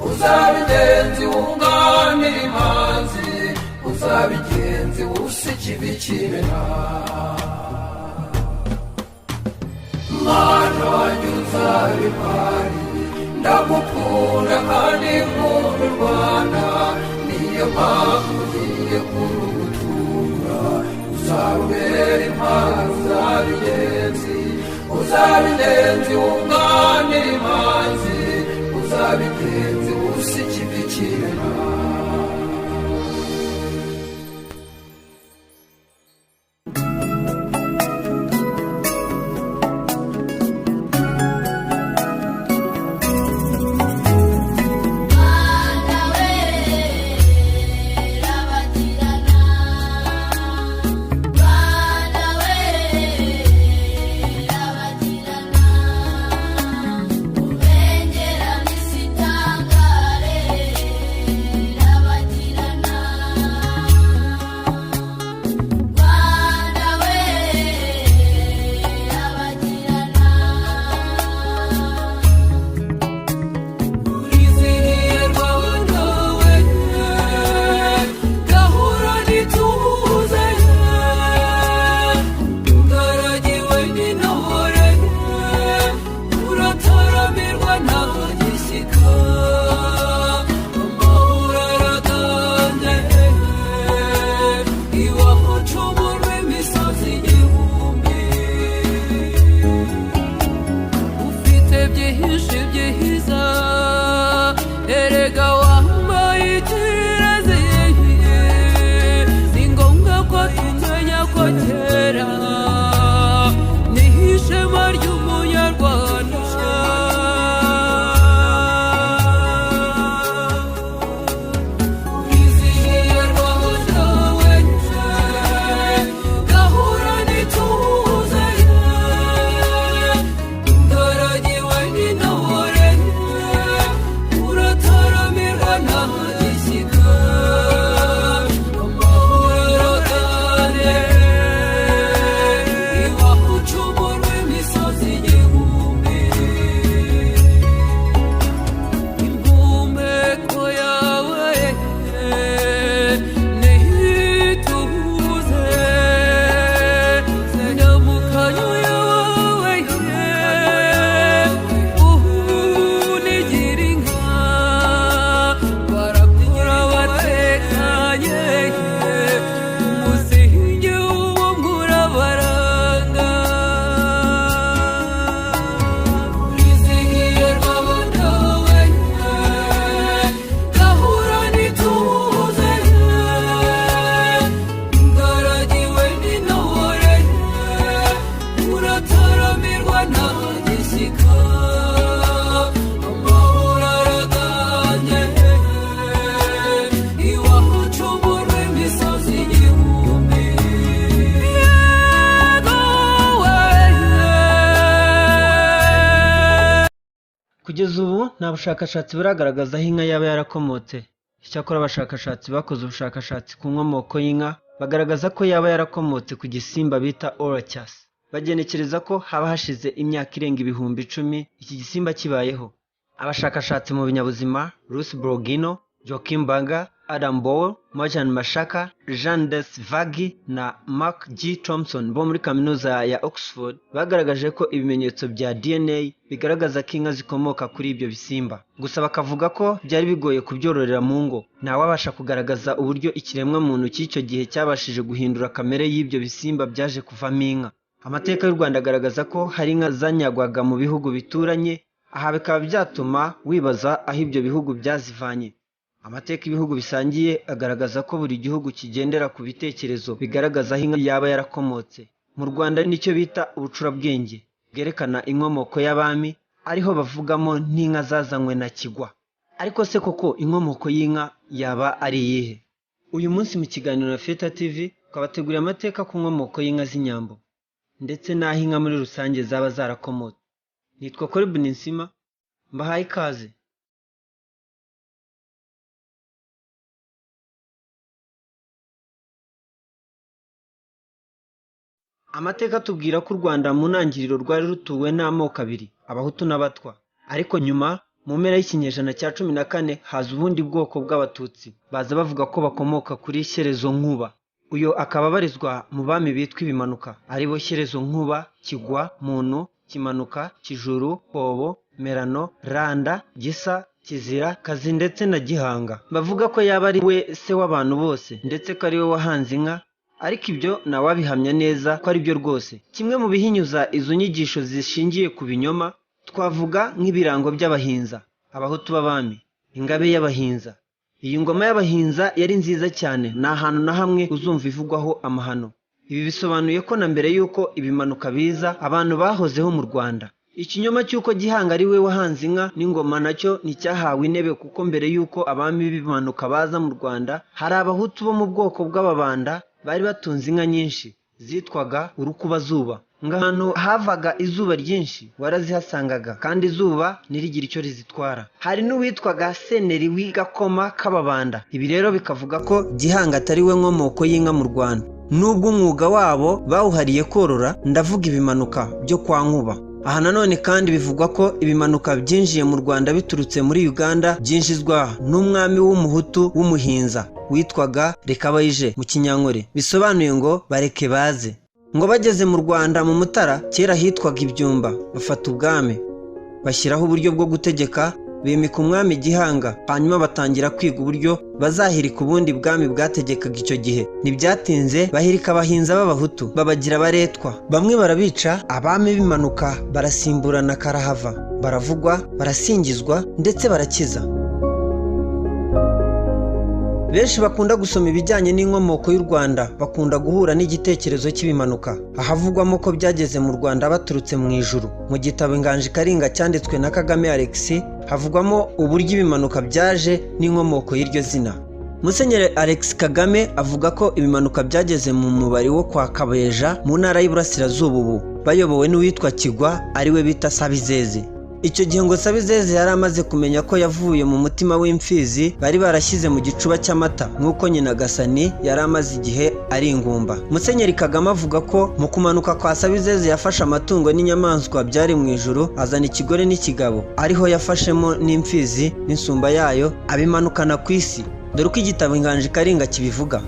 uzaba ingenzi wunganira imanzi uzaba ingenzi wusa ikivi kimena mwana wanjye uzaba intwari ndagukunda kandi nkunda u Rwanda niyo mpamvu ugiye kurugutura uzarubera intwari uzabinenzi wunganira imanzi uzabitenzi ushyikibikira Kugeza ubu nta bushakashatsi buragaragaza aho inka yaba yarakomotse. Icyakora abashakashatsi bakoze ubushakashatsi ku nkomoko y'inka bagaragaza ko yaba yarakomotse ku gisimba bita Orcas. Bagenekereza ko haba hashize imyaka irenga ibihumbi 10 iki gisimba kibayeho. Abashakashatsi mu binyabuzima Ruth Brogino, Joachim Banger, Adam Bowl, Marjan Mashaka, Jean Des Vagi na Mark G. Thompson bo muri kaminuza ya Oxford bagaragaje ko ibimenyetso bya DNA bigaragaza ko inka zikomoka kuri ibyo bisimba. Gusa bakavuga ko byari bigoye kubyororera mu ngo. Ntawabasha kugaragaza uburyo ikiremwa muntu cy'icyo gihe cyabashije guhindura kamere y'ibyo bisimba byaje kuvamo inka. Amateka y'u Rwanda agaragaza ko hari inka zanyagwaga mu bihugu bituranye, aha bikaba byatuma wibaza aho ibyo bihugu byazivanye. Amateka ibihugu bisangiye agaragaza ko buri gihugu kigendera ku bitekerezo bigaragaza aho inka yaba yarakomotse. Mu Rwanda nicyo bita ubucurabwenge bwerekana inkomoko y'abami, ariho bavugamo n'inka zazanywe na Kigwa. Ariko se koko inkomoko y'inka yaba ari iyihe? Uyu munsi mu kiganiro na Feta TV twabateguriye amateka ku nkomoko y'inka z'inyambo ndetse n'aho inka muri rusange zaba zarakomotse. Nitwa Kolib Ninsima, mbahaye ikaze. Amateka atubwira ko u Rwanda mu ntangiriro rwari rutuwe n'amoko abiri, Abahutu n'Abatwa. Ariko nyuma mu mpera y'ikinyejana cya 14 haza ubundi bwoko bw'Abatutsi, baza bavuga ko bakomoka kuri Shyerezo Nkuba. Uyo akaba abarizwa mu bami bitwa Ibimanuka, aribo Shyerezo Nkuba, Kigwa, Muntu, Kimanuka, Kijuru, Hobo, Merano, Randa, Gisa, Kizira, Kazi ndetse na Gihanga. Bavuga ko yaba ari we se w'abantu bose ndetse ko ari we wahanze inka, ariko ibyo ntawabihamya neza ko ari byo rwose. Kimwe mu bihinyuza izo nyigisho zishingiye ku binyoma twavuga nk'ibirango by'abahinza, abahutu b'abami, ingabe y'abahinza. Iyi ngoma y'abahinza yari nziza cyane, nta hantu na hamwe uzumva ivugwaho amahano. Ibi bisobanuye ko na mbere y'uko ibimanuka biza abantu bahozeho mu Rwanda. Ikinyoma cy'uko Gihanga ari we wahanze inka n'ingoma nacyo nticyahawe intebe, kuko mbere y'uko abami b'ibimanuka baza mu Rwanda hari abahutu bo mu bwoko bw'ababanda bari batunze inka nyinshi zitwaga urukubazuba. Ahantu havaga izuba ryinshi warazihasangaga kandi izuba ntirigire icyo rizitwara. Hari n'uwitwaga Seneri w'Igakoma k'Ababanda. Ibi rero bikavuga ko Gihanga atari we nkomoko y'inka mu Rwanda, nubwo umwuga wabo bawuhariye korora, ndavuga ibimanuka byo kwa Nkuba. Aha nanone kandi bivugwa ko ibimanuka byinjiye mu Rwanda biturutse muri Uganda, byinjizwa n'umwami w'umuhutu w'umuhinza witwaga Rekabayije mu Kinyankore, bisobanuye ngo bareke baze. Ngo bageze mu Rwanda mu Mutara, kera hitwaga Ibyumba, bafata ubwami, bashyiraho uburyo bwo gutegeka, bimika umwami Gihanga, hanyuma batangira kwiga uburyo bazahirika ubundi bwami bwategekaga icyo gihe. Ntibyatinze bahirika abahinza b'abahutu, babagira abaretwa, bamwe barabica, abami bimanuka barasimburana karahava, baravugwa, barasingizwa ndetse barakiza. Benshi bakunda gusoma ibijyanye n'inkomoko y'u Rwanda bakunda guhura n'igitekerezo cy'ibimanuka, ahavugwamo ko byageze mu Rwanda baturutse mu ijuru. Mu gitabo Inganji Karinga cyanditswe na Kagame Alex havugwamo uburyo ibimanuka byaje n'inkomoko y'iryo zina. Musenyeri Alex Kagame avuga ko ibimanuka byageze mu mubari wo kwa Kabeja mu ntara y'Iburasirazuba, ubu bayobowe n'uwitwa Kigwa ariwe bita Sabizeze. Icyo gihe ngo Sabizeze yari amaze kumenya ko yavuye mu mutima w'imfizi bari barashyize mu gicuba cy'amata, nk'uko nyina Gasani yari amaze igihe ari ingumba. Musenyeri Kagame avuga ko mu kumanuka kwa Sabizeze yafashe amatungo n'inyamaswa byari mu ijuru, azana ikigore n'ikigabo, ariho yafashemo n'imfizi n'insumba yayo abimanukana ku isi. Dore uko igitabo Inganji Karinga kibivuga: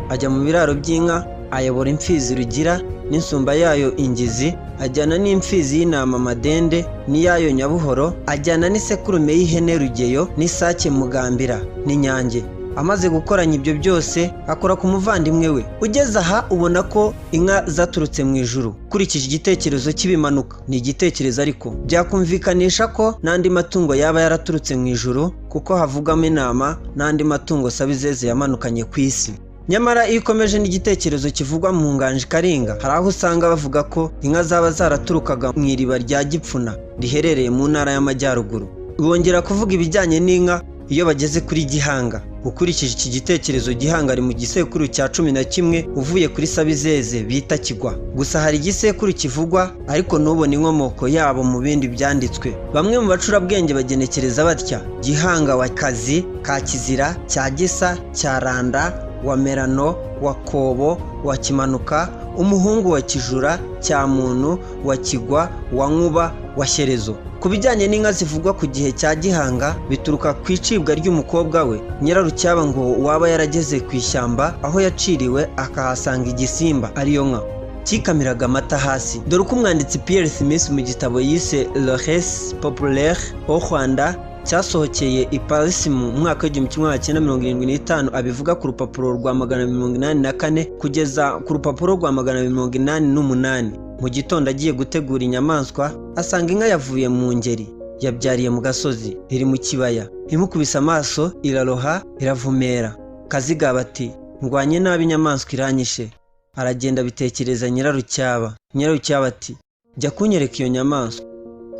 ajya mu biraro by'inka, ayobora imfizi Rugira n'insumba yayo Ingizi, ajyana n'imfizi y'intama Madende n'iyayo Nyabuhoro, ajyana n'isekurume y'ihene Rugeyo n'isake Mugambira n'Inyange. Amaze gukoranya ibyo byose akora ku muvandimwe we. Ugeze aha ubona ko inka zaturutse mu ijuru. Kurikije igitekerezo cy'ibimanuka, ni igitekerezo ariko byakumvikanisha ko n'andi matungo yaba yaraturutse mu ijuru, kuko havugamo intama n'andi matungo Sabizeze yamanukanye ku isi. Nyamara iyo ukomeje n'igitekerezo kivugwa mu Nganji Karinga, hari aho usanga bavuga ko inka zaba zaraturukaga mu iriba rya Gipfuna riherereye mu ntara y'Amajyaruguru. Bongera kuvuga ibijyanye n'inka iyo bageze kuri Gihanga. Ukurikije iki gitekerezo, Gihanga ari mu gisekuru cya 11 uvuye kuri Sabizeze bita Kigwa. Gusa hari igisekuru kivugwa ariko n'ubona inkomoko yabo mu bindi byanditswe. Bamwe mu bacurabwenge bagenekereza batya: Gihanga wa Kazi, ka Kizira, cya Gisa, cya Randa, wa Merano, wa Kobo, wa Kimanuka, umuhungu wa Kijura, cya Muntu, wa Kigwa, wa Nkuba, wa Shyerezo. Ku bijyanye n'inka zivugwa ku gihe cya Gihanga bituruka ku icibwa ry'umukobwa we Nyirarucyaba, ngo waba yarageze ku ishyamba aho yaciriwe akahasanga igisimba ariyo nka kikamiraga amata hasi. Dore uko umwanditsi Pierre Smith mu gitabo yise Le Res Populaire au Rwanda cyasohokeye i Paris mu mwaka w'1975 abivuga ku rupapuro rwa 184 kugeza ku rupapuro rwa 188. Mu gitondo agiye gutegura inyamaswa asanga inka yavuye mu ngeri, yabyariye mu gasozi, iri mu kibaya, imukubise amaso iraroha iravumera. Kazigaba ati ndwanye nabi inyamaswa iranyishe. Aragenda bitekereza Nyirarucyaba. Nyirarucyaba ati jya kunyereka iyo nyamaswa.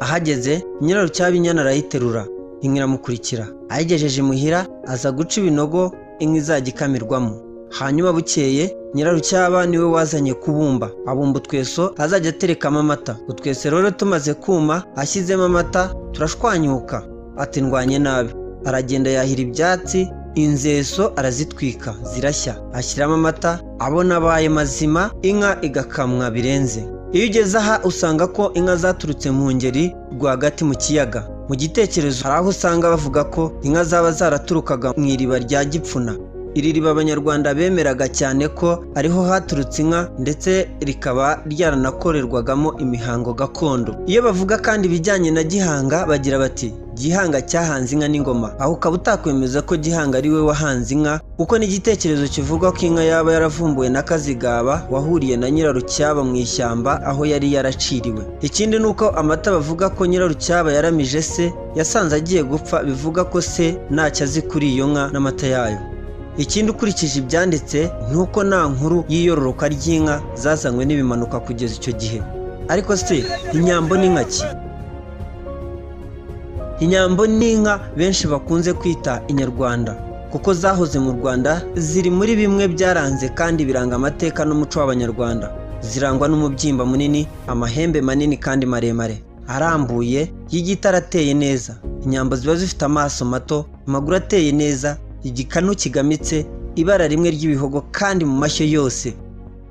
Ahageze Nyirarucyaba inyana arayiterura, inka iramukurikira. Ayigejeje imuhira aza guca ibinogo inka izajya ikamirwamo. Hanyuma bukeye Nyirarucyaba niwe wazanye kubumba, abumba utweso azajya aterekamo amata. Utwese rero tumaze kuma ashyizemo amata turashwanyuka. Ati ndwanye nabi. Aragenda yahira ibyatsi, inzeso arazitwika zirashya, ashyiramo amata, abona abaye mazima, inka igakamwa birenze. Iyo ugeze aha usanga ko inka zaturutse mu ngeri rwagati mu kiyaga. Mu gitekerezo hari aho usanga bavuga ko inka zaba zaraturukaga mu iriba rya Gipfuna. Iri riba Abanyarwanda bemeraga cyane ko ariho haturutse inka, ndetse rikaba ryaranakorerwagamo imihango gakondo. Iyo bavuga kandi ibijyanye na Gihanga bagira bati Gihanga cyahanze inka n'ingoma, aho ukaba utakwemeza ko Gihanga ari we wahanze inka kuko n'igitekerezo kivuga ko inka yaba yaravumbuwe na Kazigaba wahuriye na Nyirarucyaba mu ishyamba aho yari yaraciriwe. Ikindi ni uko amata bavuga ko Nyirarucyaba yaramije se yasanze agiye gupfa, bivuga ko se ntacyo azi kuri iyo nka n'amata yayo. Ikindi ukurikije ibyanditse ni uko nta nkuru y'iyororoka ry'inka zazanywe n'ibimanuka kugeza icyo gihe. Ariko se inyambo ni nka ki? Inyambo ni inka benshi bakunze kwita inyarwanda kuko zahoze mu Rwanda, ziri muri bimwe byaranze kandi biranga amateka n'umuco w'abanyarwanda. Zirangwa n'umubyimba munini, amahembe manini kandi maremare arambuye y'igitara ateye neza. Inyambo ziba zifite amaso mato, amaguru ateye neza, igikanu kigamitse, ibara rimwe ry'ibihogo kandi mu mashyo yose.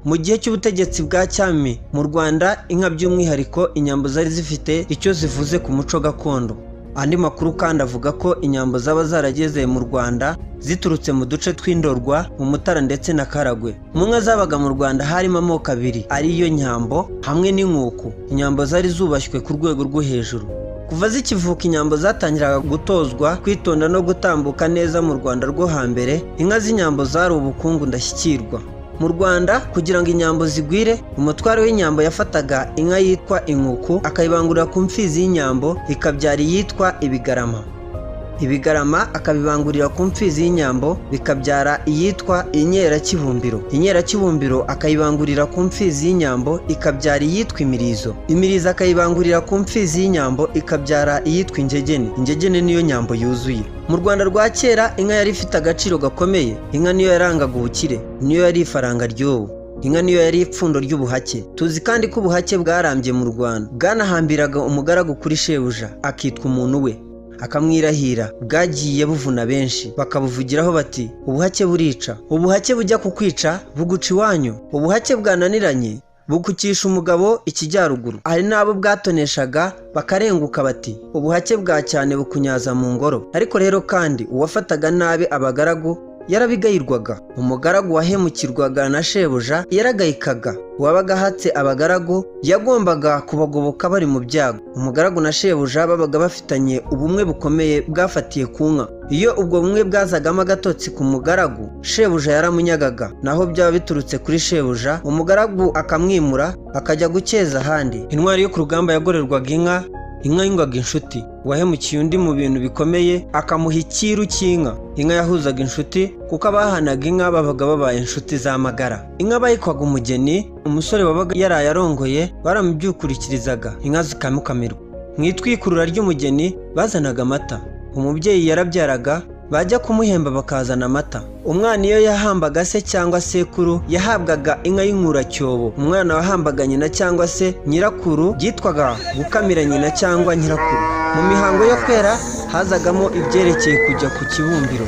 Mu gihe cy'ubutegetsi bwa cyami mu Rwanda, inka by'umwihariko inyambo zari zifite icyo zivuze ku muco gakondo. Andi makuru kandi avuga ko inyambo zaba zarageze mu Rwanda ziturutse mu duce tw'Indorwa, mu Mutara ndetse na Karagwe. Mu nka zabaga mu Rwanda harimo amoko abiri ariyo nyambo hamwe n'inkuku. Inyambo zari zubashywe ku rwego rwo hejuru. Kuva zikivuka inyambo zatangiraga gutozwa kwitonda no gutambuka neza. Mu Rwanda rwo hambere inka z'inyambo zari ubukungu ndashyikirwa. Mu Rwanda kugira ngo inyambo zigwire, umutware w'inyambo yafataga inka yitwa inkuku akayibangurira ku mfizi y'inyambo ikabyara iyitwa ibigarama. Ibigarama akabibangurira ku mfizi y'inyambo bikabyara iyitwa inkerakibumbiro. Inkerakibumbiro akayibangurira ku mfizi y'inyambo ikabyara iyitwa imirizo. Imirizo akayibangurira ku mfizi y'inyambo ikabyara iyitwa ingegene. Ingegene niyo nyambo yuzuye. Mu Rwanda rwa kera inka yari ifite agaciro gakomeye. Inka niyo yarangaga ubukire, niyo yari ifaranga ry'ubu. Inka niyo yari ipfundo ry'ubuhake. Tuzi kandi ko ubuhake bwarambye mu Rwanda. Bwanahambiraga umugaragu kuri shebuja akitwa umuntu we, akamwirahira. Bwagiye buvuna benshi, bakabuvugiraho bati ubuhake burica. Ubuhake bujya kukwica buguca iwanyu. Ubuhake bwananiranye bukukisha umugabo ikijyaruguru. Hari n'abo bwatoneshaga bakarenguka bati ubuhake bwa cyane bukunyaza mu ngoro. Ariko rero kandi uwafataga nabi abagaragu yarabigayirwaga. Umugaragu wahemukirwaga na shebuja yaragayikaga. Uwabaga ahatse abagaragu yagombaga kubagoboka bari mu byago. Umugaragu na shebuja babaga bafitanye ubumwe bukomeye bwafatiye ku nka. Iyo ubwo bumwe bwazagamo agatotsi ku mugaragu, shebuja yaramunyagaga. Naho byaba biturutse kuri shebuja, umugaragu akamwimura akajya gukeza ahandi. Intwari yo ku rugamba yagorerwaga inka. Inka yingwaga inshuti. Uwahemukiye undi mu bintu bikomeye akamuha ikiru cy'inka. Inka yahuzaga inshuti kuko abahanaga inka babaga babaye inshuti z'amagara. Inka bayikwaga umugeni. Umusore wabaga yaraye arongoye baramubyukurikirizaga, inka zikamukamirwa. Mu itwikurura ry'umugeni bazanaga amata. Umubyeyi yarabyaraga, bajya kumuhemba bakazana amata. Umwana iyo yahambaga se cyangwa sekuru yahabwaga inka y'inkuracyobo. Umwana wahambaga nyina cyangwa se nyirakuru byitwaga gukamira nyina cyangwa nyirakuru. Mu mihango yo kwera hazagamo ibyerekeye kujya ku kibumbiro,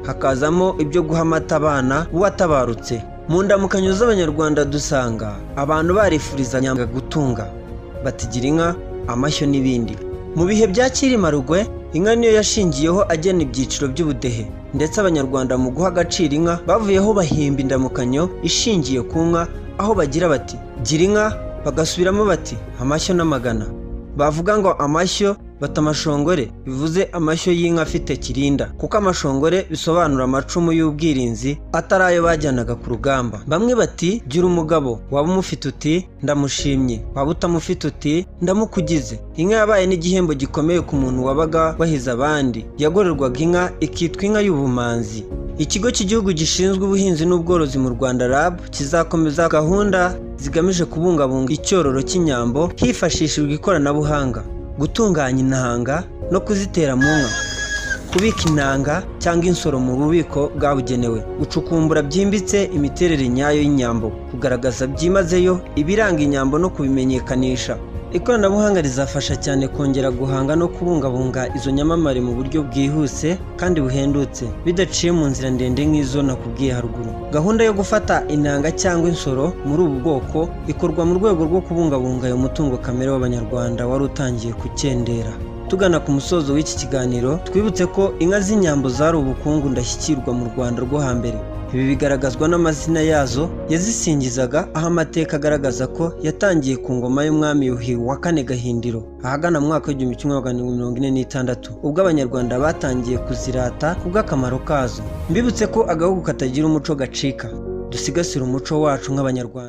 hakazamo ibyo guha amata abana b'uwatabarutse. Mu ndamukanyo z'Abanyarwanda dusanga abantu barifurizanya gutunga, batigira inka, amashyo n'ibindi. Mu bihe bya Cyilima Rugwe inka niyo yashingiyeho agena ibyiciro by'ubudehe, ndetse Abanyarwanda mu guha agaciro inka bavuyeho bahimba indamukanyo ishingiye ku nka, aho bagira bati gira inka, bagasubiramo bati amashyo n'amagana. Bavuga ngo amashyo bata amashongore, bivuze amashyo y'inka afite kirinda, kuko amashongore bisobanura amacumu y'ubwirinzi atari ayo bajyanaga ku rugamba. Bamwe bati gira umugabo, waba umufite uti ndamushimye, waba utamufite uti ndamukugize. Inka yabaye n'igihembo gikomeye ku muntu wabaga wahize abandi. Yagorerwaga inka ikitwa inka y'ubumanzi. Ikigo cy'igihugu gishinzwe ubuhinzi n'ubworozi mu Rwanda RAB kizakomeza gahunda zigamije kubungabunga icyororo cy'inyambo hifashishijwe ikoranabuhanga, gutunganya intanga no kuzitera mu nka, kubika intanga cyangwa insoro mu bubiko bwabugenewe, gucukumbura byimbitse imiterere nyayo y'inyambo, kugaragaza byimazeyo ibiranga inyambo no kubimenyekanisha. Ikoranabuhanga rizafasha cyane kongera guhanga no kubungabunga izo nyamamare mu buryo bwihuse kandi buhendutse, bidaciye mu nzira ndende nk'izo nakubwiye haruguru. Gahunda yo gufata intanga cyangwa insoro muri ubu bwoko ikorwa mu rwego rwo kubungabunga uyu mutungo kamere w'Abanyarwanda wari utangiye kukendera. Tugana ku musozo w'iki kiganiro, twibutse ko inka z'inyambo zari ubukungu ndashyikirwa mu Rwanda rwo hambere. ibi bigaragazwa n'amazina yazo yazisingizaga, aho amateka agaragaza ko yatangiye ku ngoma y'umwami Yuhi wa kane Gahindiro ahagana mu mwaka w'igihumbi kimwe magana 1946 ubwo abanyarwanda batangiye kuzirata kubw'akamaro kazo. Mbibutse ko agahugu katagira umuco gacika. Dusigasire umuco wacu nk'abanyarwanda.